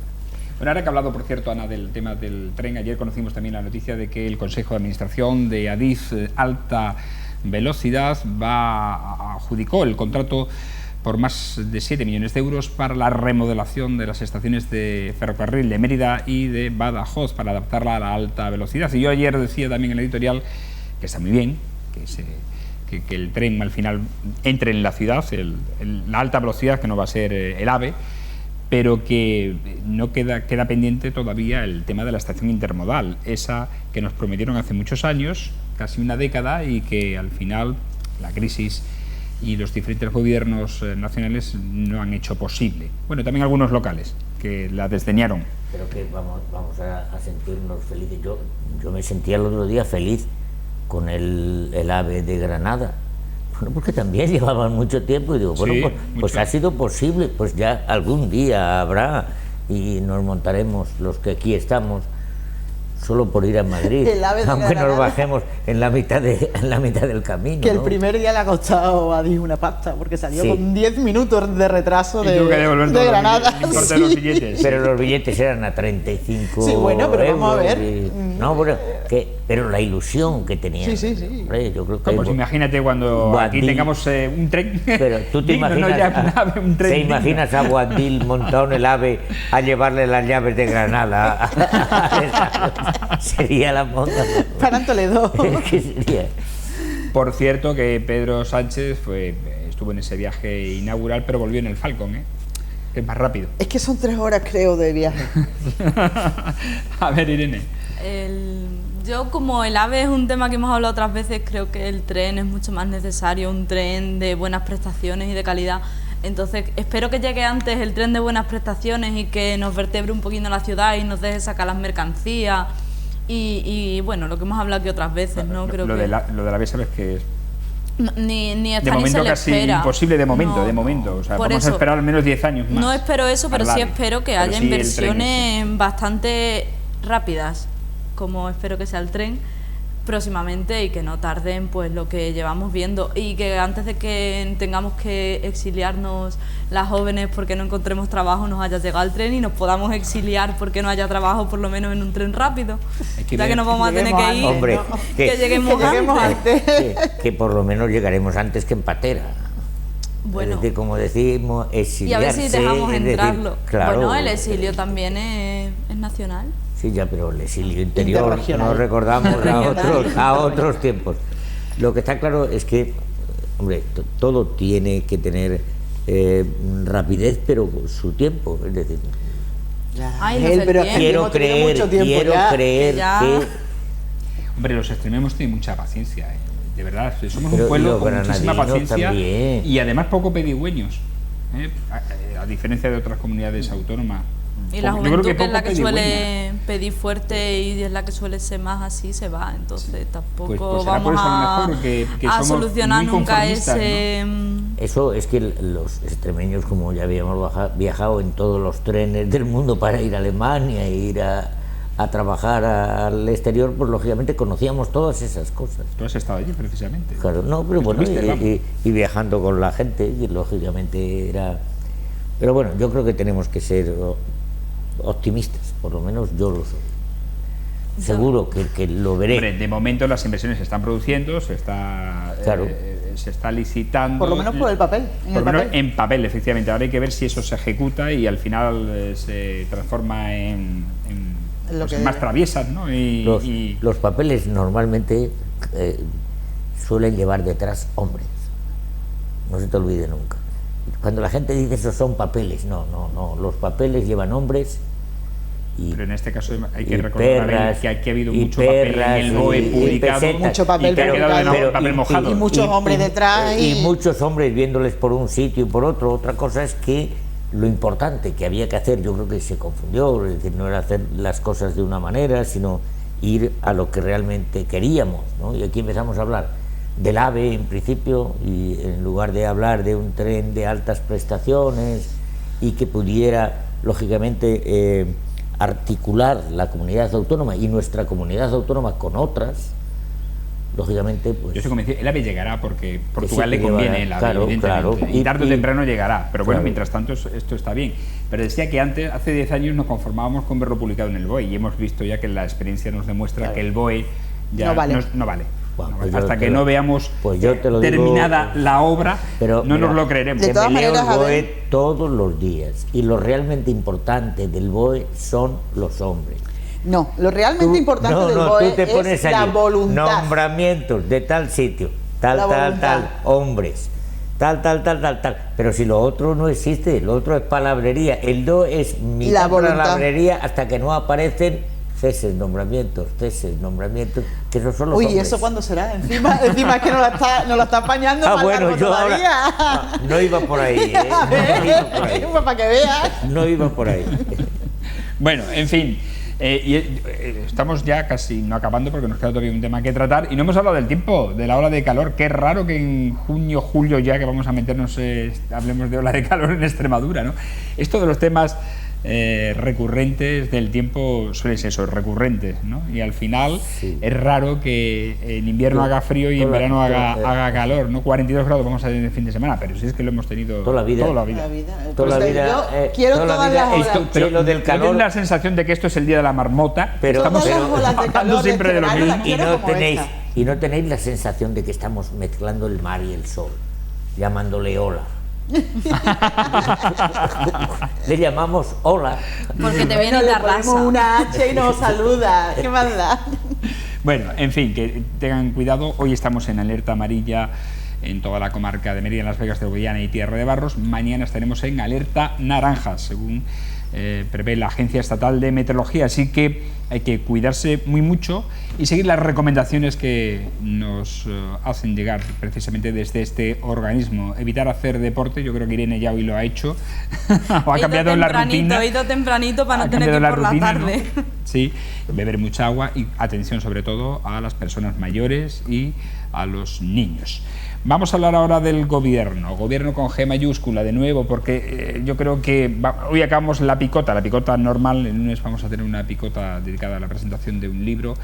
Bueno, ahora que ha hablado, por cierto, Ana, del tema del tren, ayer conocimos también la noticia de que el Consejo de Administración de Adif Alta Velocidad adjudicó el contrato por más de 7 millones de euros para la remodelación de las estaciones de ferrocarril de Mérida y de Badajoz para adaptarla a la alta velocidad. Y yo ayer decía también en el editorial que está muy bien, que el tren al final entre en la ciudad, la alta velocidad, que no va a ser el AVE, pero que no queda pendiente todavía el tema de la estación intermodal, esa que nos prometieron hace muchos años, casi una década, y que al final la crisis y los diferentes gobiernos nacionales no han hecho posible. Bueno, también algunos locales que la desdeñaron. Pero que vamos a sentirnos felices. Yo me sentía el otro día feliz con el AVE de Granada. Bueno, porque también llevaban mucho tiempo y digo, bueno, Sí, pues ha sido posible, pues ya algún día habrá y nos montaremos los que aquí estamos solo por ir a Madrid, El AVE de aunque Granada. nos bajemos en la mitad del camino. Que el ¿no? primer día le ha costado a Adif una pasta, porque salió Sí. con 10 minutos de retraso Y tuvo que devolver de todos Granada. el importe de los billetes. Pero los billetes eran a 35 Sí, bueno, pero vamos a euros ver. No, bueno, pero la ilusión que tenían. Sí, sí, sí. Hombre, yo creo que Pues imagínate cuando aquí Guadil. tengamos un tren. Pero tú te digno, imaginas, no ya un ave, un tren ¿te digno. imaginas a Guadil montado en el AVE a llevarle las llaves de Granada? Sería la monta. Para en Toledo. ¿Qué sería? Por cierto que Pedro Sánchez estuvo en ese viaje inaugural, pero volvió en el Falcon, que es más rápido. Es que son 3 horas, creo, de viaje. A ver, Irene. Yo, como el AVE es un tema que hemos hablado otras veces, creo que el tren es mucho más necesario, un tren de buenas prestaciones y de calidad. Entonces, espero que llegue antes el tren de buenas prestaciones y que nos vertebre un poquito la ciudad y nos deje sacar las mercancías. Y bueno, lo que hemos hablado aquí otras veces, ¿no? Creo Lo que de la AVE, sabes que es ni de está ni momento se le casi espera. imposible de momento, No, de momento. O sea, por vamos a eso, esperar al menos 10 años más. no espero eso, pero para sí el AVE. espero que Pero haya sí el tren inversiones bastante rápidas, como espero que sea el tren próximamente, y que no tarden pues lo que llevamos viendo, y que antes de que tengamos que exiliarnos las jóvenes porque no encontremos trabajo, nos haya llegado el tren y nos podamos exiliar porque no haya trabajo, por lo menos en un tren rápido, Hay que ya ver que nos vamos a tener que ir, Hombre, que lleguemos antes. que por lo menos llegaremos antes que en patera. Bueno. Es decir, como decimos, Y a exiliarse. ver si dejamos es decir, entrarlo. claro, Bueno, el exilio también es nacional. Sí, ya, pero el exilio interior Interregional. nos recordamos Interregional. a otros tiempos. Lo que está claro es que, hombre, todo tiene que tener rapidez, pero su tiempo. Es decir, Ay, no Él, sé pero el es que tiempo. hemos tenido mucho tiempo quiero ya. creer Que ya- que Hombre, los extremeños tienen mucha paciencia, de verdad. Somos Pero un pueblo los con muchísima granadinos paciencia también. y además poco pedigüeños, a diferencia de otras comunidades autónomas. Y la Yo creo juventud, que es poco la que pedigüeña. suele pedir fuerte y es la que suele ser más así, se va. Entonces tampoco Pues será por vamos eso a lo mejor que a somos solucionar muy nunca conformistas, ese... eso es que los extremeños, como ya habíamos viajado en todos los trenes del mundo para ir a Alemania e ir a trabajar al exterior, pues lógicamente conocíamos todas esas cosas. Tú has estado allí precisamente. Claro, no, pero bueno, Estuviste, vamos. y viajando con la gente, y lógicamente era... Pero bueno, yo creo que tenemos que ser optimistas, por lo menos yo lo soy. Seguro que lo veré. Hombre, de momento las inversiones se están produciendo, se está licitando. Por lo menos por el papel, en Por el lo menos papel. en papel, efectivamente. Ahora hay que ver si eso se ejecuta y al final se transforma en Lo pues, que en más debe. traviesas, ¿no? Y Los papeles normalmente suelen llevar detrás hombres. No se te olvide nunca. Cuando la gente dice esos son papeles, no, los papeles llevan hombres. Pero en este caso hay que recordar que aquí ha habido mucho papel en el BOE publicado, mucho papel papel mojado. Y muchos hombres detrás. Y muchos hombres viéndoles por un sitio y por otro. Otra cosa es que lo importante que había que hacer, yo creo que se confundió, es decir, no era hacer las cosas de una manera, sino ir a lo que realmente queríamos, ¿no? Y aquí empezamos a hablar del AVE en principio, y en lugar de hablar de un tren de altas prestaciones y que pudiera, lógicamente, articular la comunidad autónoma y nuestra comunidad autónoma con otras, lógicamente, pues... Yo estoy convencido, el AVE llegará porque Portugal le conviene el AVE, claro, evidentemente, claro, y tarde o temprano llegará, pero bueno, claro. Mientras tanto esto está bien. Pero decía que hace 10 años nos conformábamos con verlo publicado en el BOE, y hemos visto ya que la experiencia nos demuestra que el BOE ya no vale. Bueno, pues hasta que no veamos terminada la obra, pero, no nos lo creeremos. De todas maneras, el BOE todos los días, y lo realmente importante del BOE son los hombres. No, lo realmente importante del BOE tú te pones es la allí, voluntad. Nombramientos de tal sitio, tal, hombres, tal. Pero si lo otro no existe, lo otro es palabrería. El do es mitad palabrería hasta que no aparecen ceses, nombramientos, que esos son los hombres. ¿Y eso cuándo será? Encima es que no la está apañando más bueno, largo yo todavía. Ahora, no iba por ahí, no iba por ahí. Para que veas. No iba por ahí. Bueno, en fin, estamos ya casi no acabando porque nos queda todavía un tema que tratar, y no hemos hablado del tiempo, de la ola de calor. Qué raro que en junio, julio ya que vamos a meternos, hablemos de ola de calor en Extremadura, ¿no? Esto de los temas recurrentes del tiempo suele ser eso, recurrentes, ¿no? Y al final es raro que en invierno haga frío y en verano haga calor, ¿no? 42 grados vamos a tener el fin de semana, pero si es que lo hemos tenido toda la vida. Yo quiero todas las olas. Pero lo del calor, tengo la sensación de que esto es el día de la marmota, pero estamos hablando siempre de lo mismo. Y no tenéis la sensación de que estamos mezclando el mar y el sol, llamándole ola. Le llamamos hola porque te viene la raza. Una H y nos saluda. ¿Qué más da? Bueno, en fin, que tengan cuidado. Hoy estamos en alerta amarilla en toda la comarca de Mérida, Las Vegas de Guadiana y Tierra de Barros. Mañana estaremos en alerta naranja, según prevé la Agencia Estatal de Meteorología. Así que hay que cuidarse muy mucho y seguir las recomendaciones que nos hacen llegar precisamente desde este organismo. Evitar hacer deporte, yo creo que Irene ya hoy lo ha hecho, o ha cambiado la rutina. He ido tempranito para no tener que ir por la tarde. ¿No? Sí, beber mucha agua y atención sobre todo a las personas mayores y a los niños. Vamos a hablar ahora del gobierno con G mayúscula de nuevo, porque yo creo que hoy acabamos la picota normal. El lunes vamos a tener una picota dedicada a la presentación de un libro,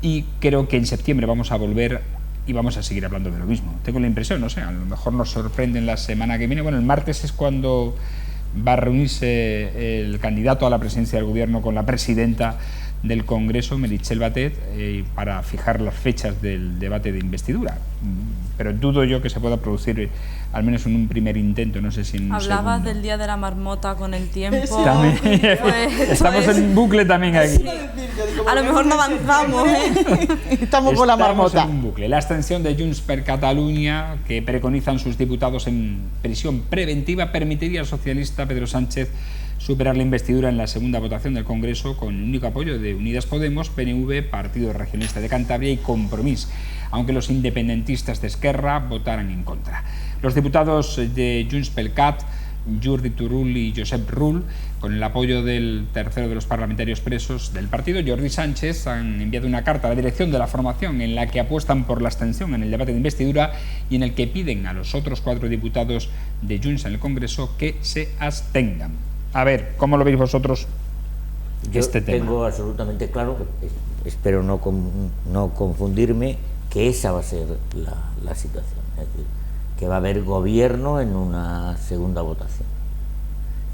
y creo que en septiembre vamos a volver y vamos a seguir hablando de lo mismo. Tengo la impresión, no sé, a lo mejor nos sorprenden la semana que viene. Bueno, el martes es cuando va a reunirse el candidato a la presidencia del gobierno con la presidenta del Congreso, Meritxell Batet, para fijar las fechas del debate de investidura. Pero dudo yo que se pueda producir al menos en un primer intento, no sé si en un Hablabas segundo. del día de la marmota con el tiempo. Sí. También. Estamos en bucle también aquí. A lo mejor no avanzamos, Estamos con la marmota. En un bucle. La extensión de Junts per Catalunya, que preconizan sus diputados en prisión preventiva, permitiría al socialista Pedro Sánchez superar la investidura en la segunda votación del Congreso con el único apoyo de Unidas Podemos, PNV, Partido Regionalista de Cantabria y Compromís, aunque los independentistas de Esquerra votaran en contra. Los diputados de Junts pel Cat, Jordi Turull y Josep Rull, con el apoyo del tercero de los parlamentarios presos del partido, Jordi Sánchez, han enviado una carta a la dirección de la formación en la que apuestan por la abstención en el debate de investidura y en el que piden a los otros 4 diputados de Junts en el Congreso que se abstengan. A ver, ¿cómo lo veis vosotros este tema? Yo tengo absolutamente claro, espero no confundirme, que esa va a ser la situación. Es decir, que va a haber gobierno en una segunda votación.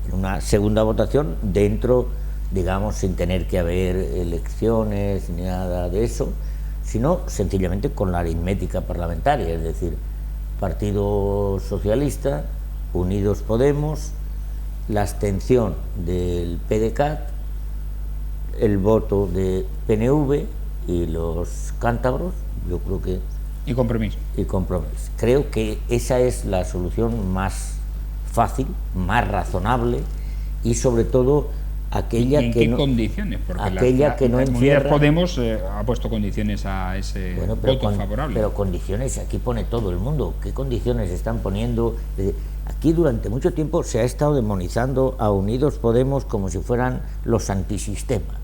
En una segunda votación dentro, digamos, sin tener que haber elecciones ni nada de eso, sino sencillamente con la aritmética parlamentaria, es decir, Partido Socialista, Unidos Podemos, la abstención del PDeCAT, el voto de PNV y los cántabros. Yo creo que Y compromiso. Y compromiso. Creo que esa es la solución más fácil, más razonable y sobre todo aquella ¿En que qué no, condiciones? Porque aquella que no Unidas encierra. Podemos ha puesto condiciones a ese voto favorable. Pero condiciones, aquí pone todo el mundo. ¿Qué condiciones están poniendo? Aquí durante mucho tiempo se ha estado demonizando a Unidos Podemos como si fueran los antisistemas.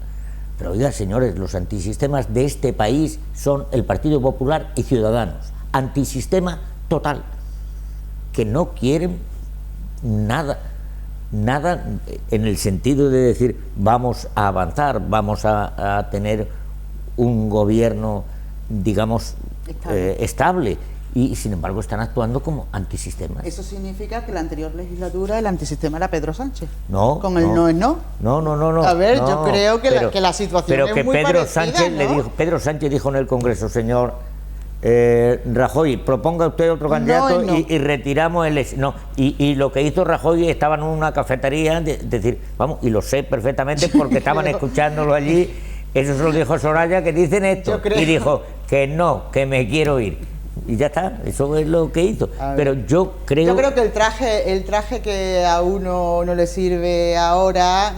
Pero oiga, señores, los antisistemas de este país son el Partido Popular y Ciudadanos. Antisistema total. Que no quieren nada en el sentido de decir vamos a avanzar, vamos a tener un gobierno, digamos, estable. Y sin embargo están actuando como antisistemas. ¿Eso significa que la anterior legislatura el antisistema era Pedro Sánchez? No. ¿Con el no es no? No. A ver, no, yo creo que la situación pero es que muy Pedro parecida, Sánchez ¿no? Pedro Sánchez dijo en el Congreso, señor Rajoy, proponga usted otro candidato no. Y retiramos el... No, y lo que hizo Rajoy estaba en una cafetería, decir, vamos, y lo sé perfectamente porque estaban escuchándolo allí, eso se lo dijo Soraya, que dicen esto, y dijo que no, que me quiero ir. Y ya está, eso es lo que hizo. Pero yo creo que el traje que a uno no le sirve ahora,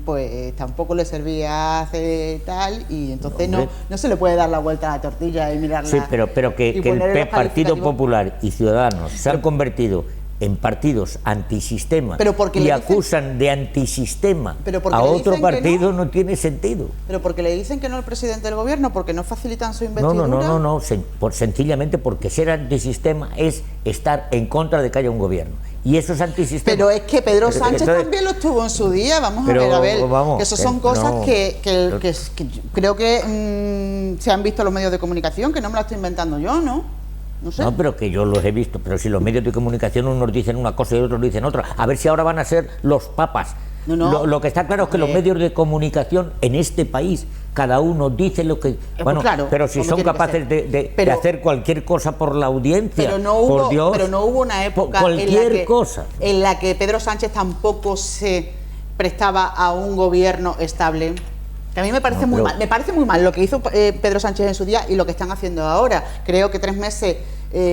pues tampoco le servía hace tal, y entonces no se le puede dar la vuelta a la tortilla y mirarla. Sí, pero que el Partido Popular y Ciudadanos se han convertido en partidos antisistema y acusan de antisistema a otro partido, no tiene sentido. Pero porque le dicen que no al presidente del gobierno, porque no facilitan su investidura. No, sencillamente porque ser antisistema es estar en contra de que haya un gobierno. Y eso es antisistema. Pero es que Pedro Sánchez también lo estuvo en su día, vamos a ver, que eso son cosas que creo que se han visto en los medios de comunicación, que no me la estoy inventando yo, ¿no? No sé. No, pero que yo los he visto, pero si los medios de comunicación unos dicen una cosa y otros dicen otra, a ver si ahora van a ser los papas. Lo que está claro es que los medios de comunicación en este país, cada uno dice lo que... Bueno, claro, pero si son capaces de hacer cualquier cosa por la audiencia, por Dios... Pero no hubo una época en la que Pedro Sánchez tampoco se prestaba a un gobierno estable. Que a mí me parece muy mal lo que hizo Pedro Sánchez en su día y lo que están haciendo ahora. Creo que 3 meses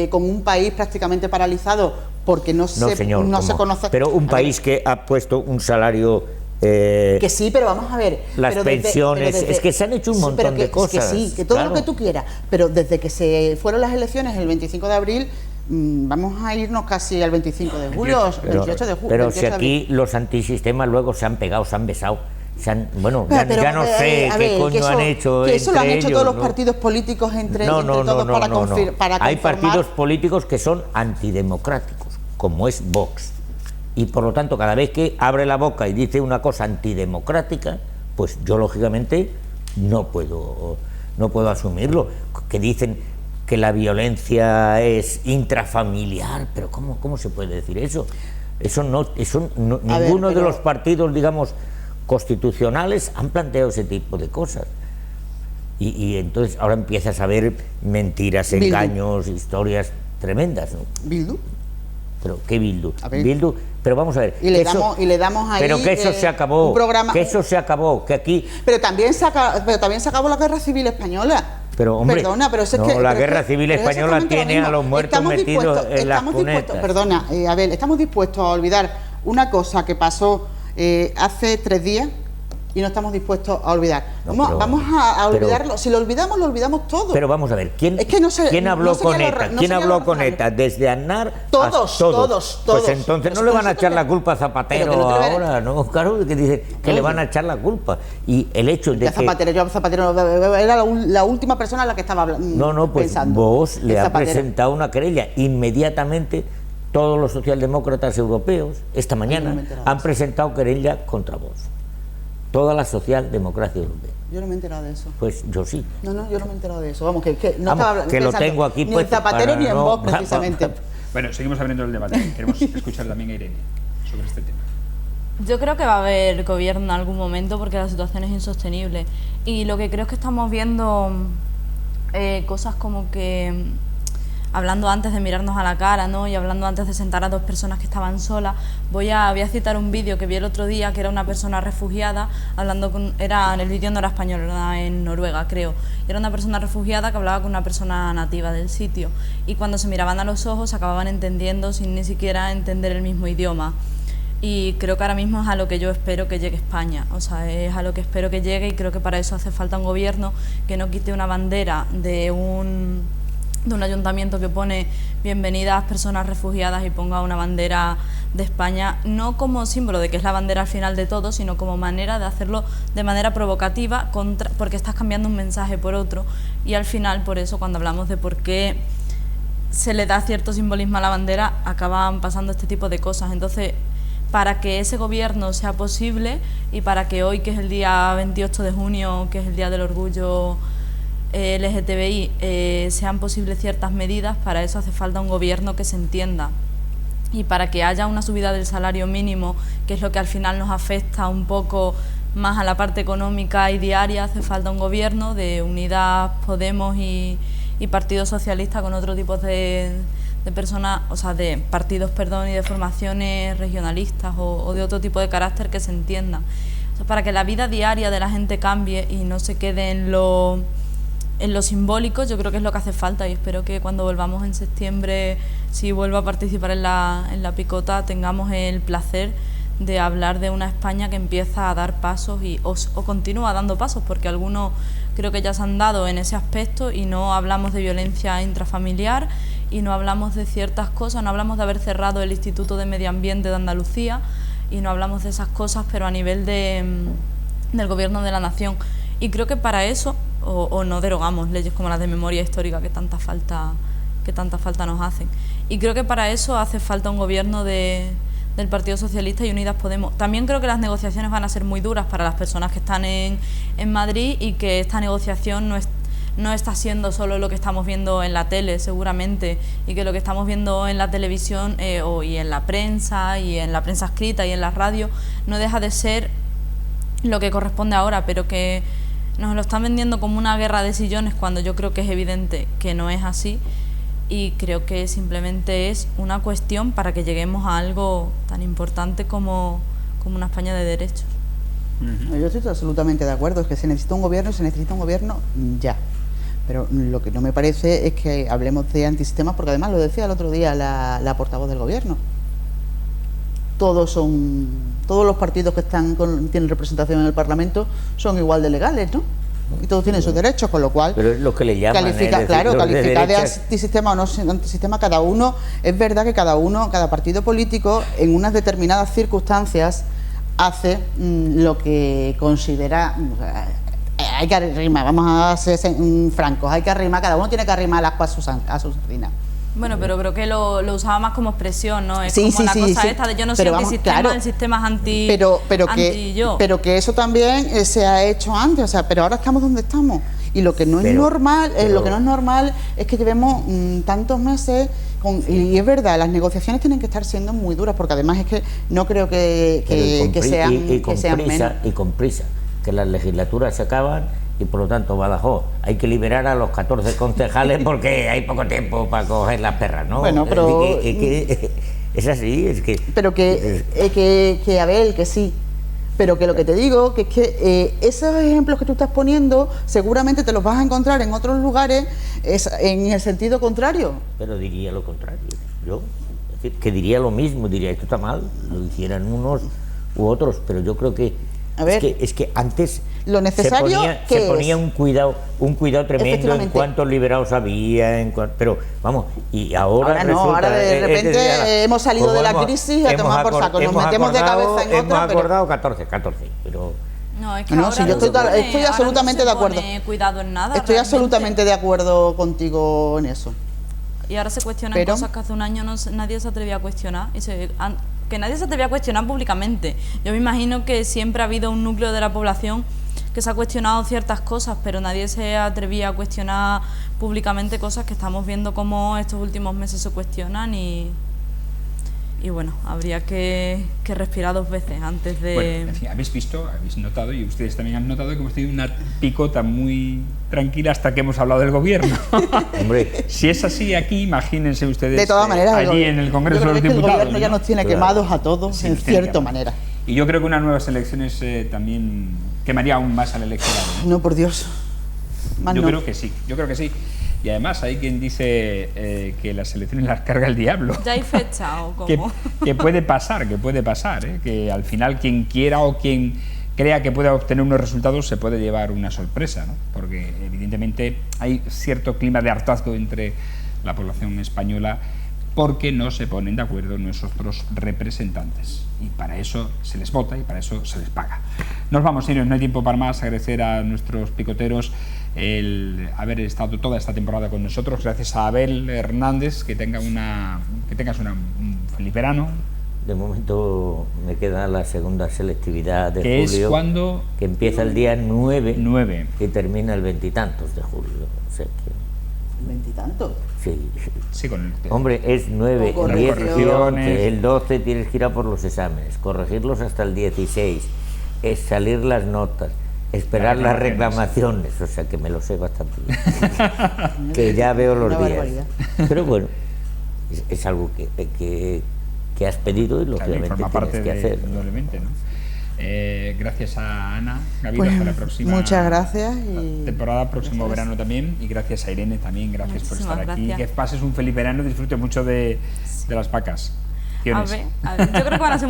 con un país prácticamente paralizado porque no se conoce... Pero un país que ha puesto un salario... que sí, pero vamos a ver... Las pensiones... es que se han hecho un montón de cosas. Que sí, que todo lo que tú quieras. Pero desde que se fueron las elecciones el 25 de abril... vamos a irnos casi al 25 de julio, 28 de julio. Pero si aquí los antisistemas luego se han pegado, se han besado... ya no sé qué coño han hecho que eso lo han hecho todos los ¿no? partidos políticos entre todos para conformar. Hay partidos políticos que son antidemocráticos, como es Vox, y por lo tanto cada vez que abre la boca y dice una cosa antidemocrática, pues yo lógicamente no puedo asumirlo. Que dicen que la violencia es intrafamiliar, pero ¿cómo se puede decir eso? Ninguno de los partidos, digamos, constitucionales han planteado ese tipo de cosas. Y entonces ahora empiezas a ver mentiras, engaños, historias tremendas, ¿no? ¿Bildu? ¿Pero qué Bildu? Bildu, pero vamos a ver. Y le damos ahí. Pero que eso se acabó. Un programa, que eso se acabó, que aquí. Pero también se acabó la Guerra Civil Española. Pero hombre, perdona, pero es que la Guerra Civil Española tiene a los muertos metidos en las cunetas. Perdona, Abel, estamos dispuestos a olvidar una cosa que pasó hace 3 días y no estamos dispuestos a olvidar. Vamos a olvidarlo. Si lo olvidamos todo. Pero vamos a ver, ¿quién habló con ETA? ¿Quién habló con ETA? Desde Aznar todos. Pues entonces no le van a echar la culpa a Zapatero ahora, ¿no? Claro, que dicen que le van a echar la culpa. Y el hecho de que... Zapatero era la última persona a la que estaba hablando. Pues vos le ha presentado una querella inmediatamente. Todos los socialdemócratas europeos, esta mañana, han presentado querella contra vos. Toda la socialdemocracia europea. Yo no me he enterado de eso. Pues yo sí. No, yo no me he enterado de eso. Vamos, que no estaba hablando. Que lo tengo aquí ni en Zapatero ni en vos, precisamente. Bueno, seguimos abriendo el debate. Queremos escuchar también a Irene sobre este tema. Yo creo que va a haber gobierno en algún momento porque la situación es insostenible. Y lo que creo es que estamos viendo cosas como que hablando antes de mirarnos a la cara, ¿no? Y hablando antes de sentar a dos personas que estaban solas. Voy a citar un vídeo que vi el otro día, que era una persona refugiada, el vídeo no era español, era en Noruega, creo. Era una persona refugiada que hablaba con una persona nativa del sitio. Y cuando se miraban a los ojos, se acababan entendiendo sin ni siquiera entender el mismo idioma. Y creo que ahora mismo es a lo que yo espero que llegue España, o sea, es a lo que espero que llegue, y creo que para eso hace falta un gobierno que no quite una bandera de un ayuntamiento que pone bienvenidas personas refugiadas y ponga una bandera de España, no como símbolo de que es la bandera al final de todo, sino como manera de hacerlo de manera provocativa, porque estás cambiando un mensaje por otro, y al final, por eso, cuando hablamos de por qué se le da cierto simbolismo a la bandera, acaban pasando este tipo de cosas. Entonces, para que ese gobierno sea posible, y para que hoy, que es el día 28 de junio, que es el Día del Orgullo LGTBI, sean posibles ciertas medidas, para eso hace falta un gobierno que se entienda. Y para que haya una subida del salario mínimo, que es lo que al final nos afecta un poco más a la parte económica y diaria, hace falta un gobierno de Unidas Podemos y Partido Socialista, con otro tipo de personas, o sea, de partidos, perdón, y de formaciones regionalistas o de otro tipo de carácter, que se entienda. O sea, para que la vida diaria de la gente cambie y no se quede en lo simbólico, yo creo que es lo que hace falta, y espero que cuando volvamos en septiembre, si vuelvo a participar en la picota, tengamos el placer de hablar de una España que empieza a dar pasos o continúa dando pasos, porque algunos creo que ya se han dado en ese aspecto, y no hablamos de violencia intrafamiliar, y no hablamos de ciertas cosas, no hablamos de haber cerrado el Instituto de Medio Ambiente de Andalucía, y no hablamos de esas cosas, pero a nivel del Gobierno de la Nación. Y creo que para eso, o no derogamos leyes como las de memoria histórica que tanta falta nos hacen. Y creo que para eso hace falta un gobierno del Partido Socialista y Unidas Podemos. También creo que las negociaciones van a ser muy duras para las personas que están en Madrid, y que esta negociación no está siendo solo lo que estamos viendo en la tele, seguramente, y que lo que estamos viendo en la televisión y en la prensa escrita y en la radio no deja de ser lo que corresponde ahora, pero que nos lo están vendiendo como una guerra de sillones, cuando yo creo que es evidente que no es así, y creo que simplemente es una cuestión para que lleguemos a algo tan importante como una España de derechos. Yo estoy absolutamente de acuerdo, es que se necesita un gobierno, y se necesita un gobierno ya. Pero lo que no me parece es que hablemos de antisistemas, porque además lo decía el otro día la portavoz del gobierno. Todos los partidos que tienen representación en el Parlamento son igual de legales, ¿no? Y todos tienen sus derechos, con lo cual... Pero es lo que le llaman, calificar de antisistema o no antisistema, cada uno, es verdad que cada partido político en unas determinadas circunstancias hace lo que considera... hay que arrimar, vamos a ser francos, hay que arrimar, cada uno tiene que arrimar el ascua a sus sardinas. Bueno, pero creo que lo usaba más como expresión, ¿no? Es sí, como la cosa sí. esta de yo no soy antisistema, claro, el sistema es anti yo. Pero que eso también se ha hecho antes, o sea, pero ahora estamos donde estamos. Y lo que no es normal, es que llevemos tantos meses y es verdad, las negociaciones tienen que estar siendo muy duras, porque además es que no creo que sean menos. Y con prisa, que las legislaturas se acaban, y por lo tanto Badajoz hay que liberar a los 14 concejales porque hay poco tiempo para coger las perras, ¿no? Bueno, pero es así, es que... Pero que sí, pero que lo que te digo, que es que esos ejemplos que tú estás poniendo seguramente te los vas a encontrar en otros lugares en el sentido contrario. Pero diría lo contrario, yo, es decir, que diría lo mismo, diría esto está mal, lo hicieran unos u otros, pero yo creo que a ver, es que antes lo necesario se ponía un cuidado tremendo en cuántos liberados había, pero vamos, y ahora no, ahora de repente hemos salido de la crisis y a tomar por saco, nos metemos de cabeza en otra. Hemos acordado 14, pero... No, es que no, sí, yo estoy absolutamente de acuerdo. Cuidado en nada, estoy absolutamente de acuerdo contigo en eso. Y ahora se cuestionan cosas que hace un año nadie se atrevía a cuestionar, que nadie se atrevía a cuestionar públicamente. Yo me imagino que siempre ha habido un núcleo de la población que se ha cuestionado ciertas cosas, pero nadie se atrevía a cuestionar públicamente cosas que estamos viendo cómo estos últimos meses se cuestionan, y y bueno, habría que respirar 2 veces antes de... Bueno, en fin, habéis visto, habéis notado, y ustedes también han notado que hemos tenido una picota muy tranquila hasta que hemos hablado del gobierno. Hombre, Si es así aquí, imagínense ustedes De todas maneras, allí en el Congreso de los yo creo que Diputados. el gobierno ya nos tiene quemados a todos, Sí, en nos tiene cierta quemados. manera. Y yo creo que unas nuevas elecciones también quemaría aún más al electorado, ¿no? No, por Dios. Más Yo no. creo que sí, yo creo que sí. Y además hay quien dice que las elecciones las carga el diablo. ¿Ya hay fecha o que, cómo? que puede pasar, que al final quien quiera o quien crea que pueda obtener unos resultados se puede llevar una sorpresa, ¿no? Porque evidentemente hay cierto clima de hartazgo entre la población española porque no se ponen de acuerdo nuestros representantes, y para eso se les vota y para eso se les paga. Nos vamos, señores, no hay tiempo para más. Agradecer a nuestros picoteros el haber estado toda esta temporada con nosotros. Gracias a Abel Hernández, que tengas un feliz verano. de momento me queda la segunda selectividad de Que julio, es cuando... que empieza el día 9 9. y termina el 20 y tantos de julio. O sea que, Veintitantos. sí. Sí, con el... Hombre, es 9, Con 10, correcciones. 11, el 12 tienes que ir a por los exámenes, corregirlos hasta el 16, es salir las notas, esperar las reclamaciones, o sea que me lo sé bastante bien. Que ya veo los Una días. barbaridad. Pero bueno, es algo que has pedido y lógicamente forma tienes parte que hacer, ¿no? indudablemente, ¿no? Gracias a Ana Gavido, Pues, hasta la próxima muchas gracias y temporada, próximo gracias. verano también, y gracias a Irene también, gracias por Muchísimas estar aquí, gracias. que pases un feliz verano, disfrute mucho de las vacas. A ver, yo creo que van a ser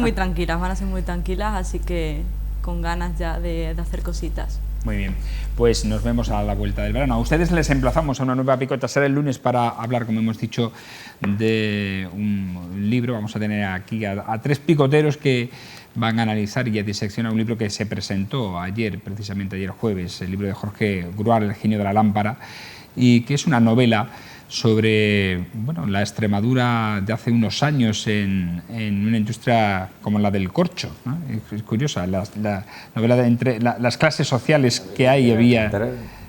muy tranquilas, así que con ganas ya de hacer cositas. Muy bien, pues nos vemos a la vuelta del verano. A ustedes les emplazamos a una nueva picota. Será el lunes para hablar, como hemos dicho, de un libro. Vamos a tener aquí a 3 picoteros que van a analizar y a diseccionar un libro que se presentó ayer, precisamente ayer jueves, el libro de Jorge Grual, El genio de la lámpara, y que es una novela sobre la Extremadura de hace unos años en una industria como la del corcho, ¿no? Es curiosa, la novela entre las clases sociales que había.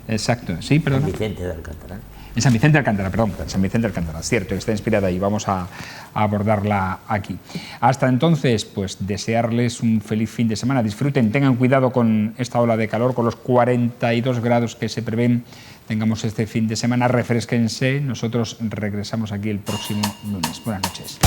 Exacto, sí, perdón. San Vicente de Alcántara. En San Vicente de Alcántara, perdón, San Vicente de Alcántara, cierto, está inspirada y vamos a abordarla aquí. Hasta entonces, pues desearles un feliz fin de semana, disfruten, tengan cuidado con esta ola de calor, con los 42 grados que se prevén, tengamos este fin de semana, refresquense, nosotros regresamos aquí el próximo lunes. Buenas noches.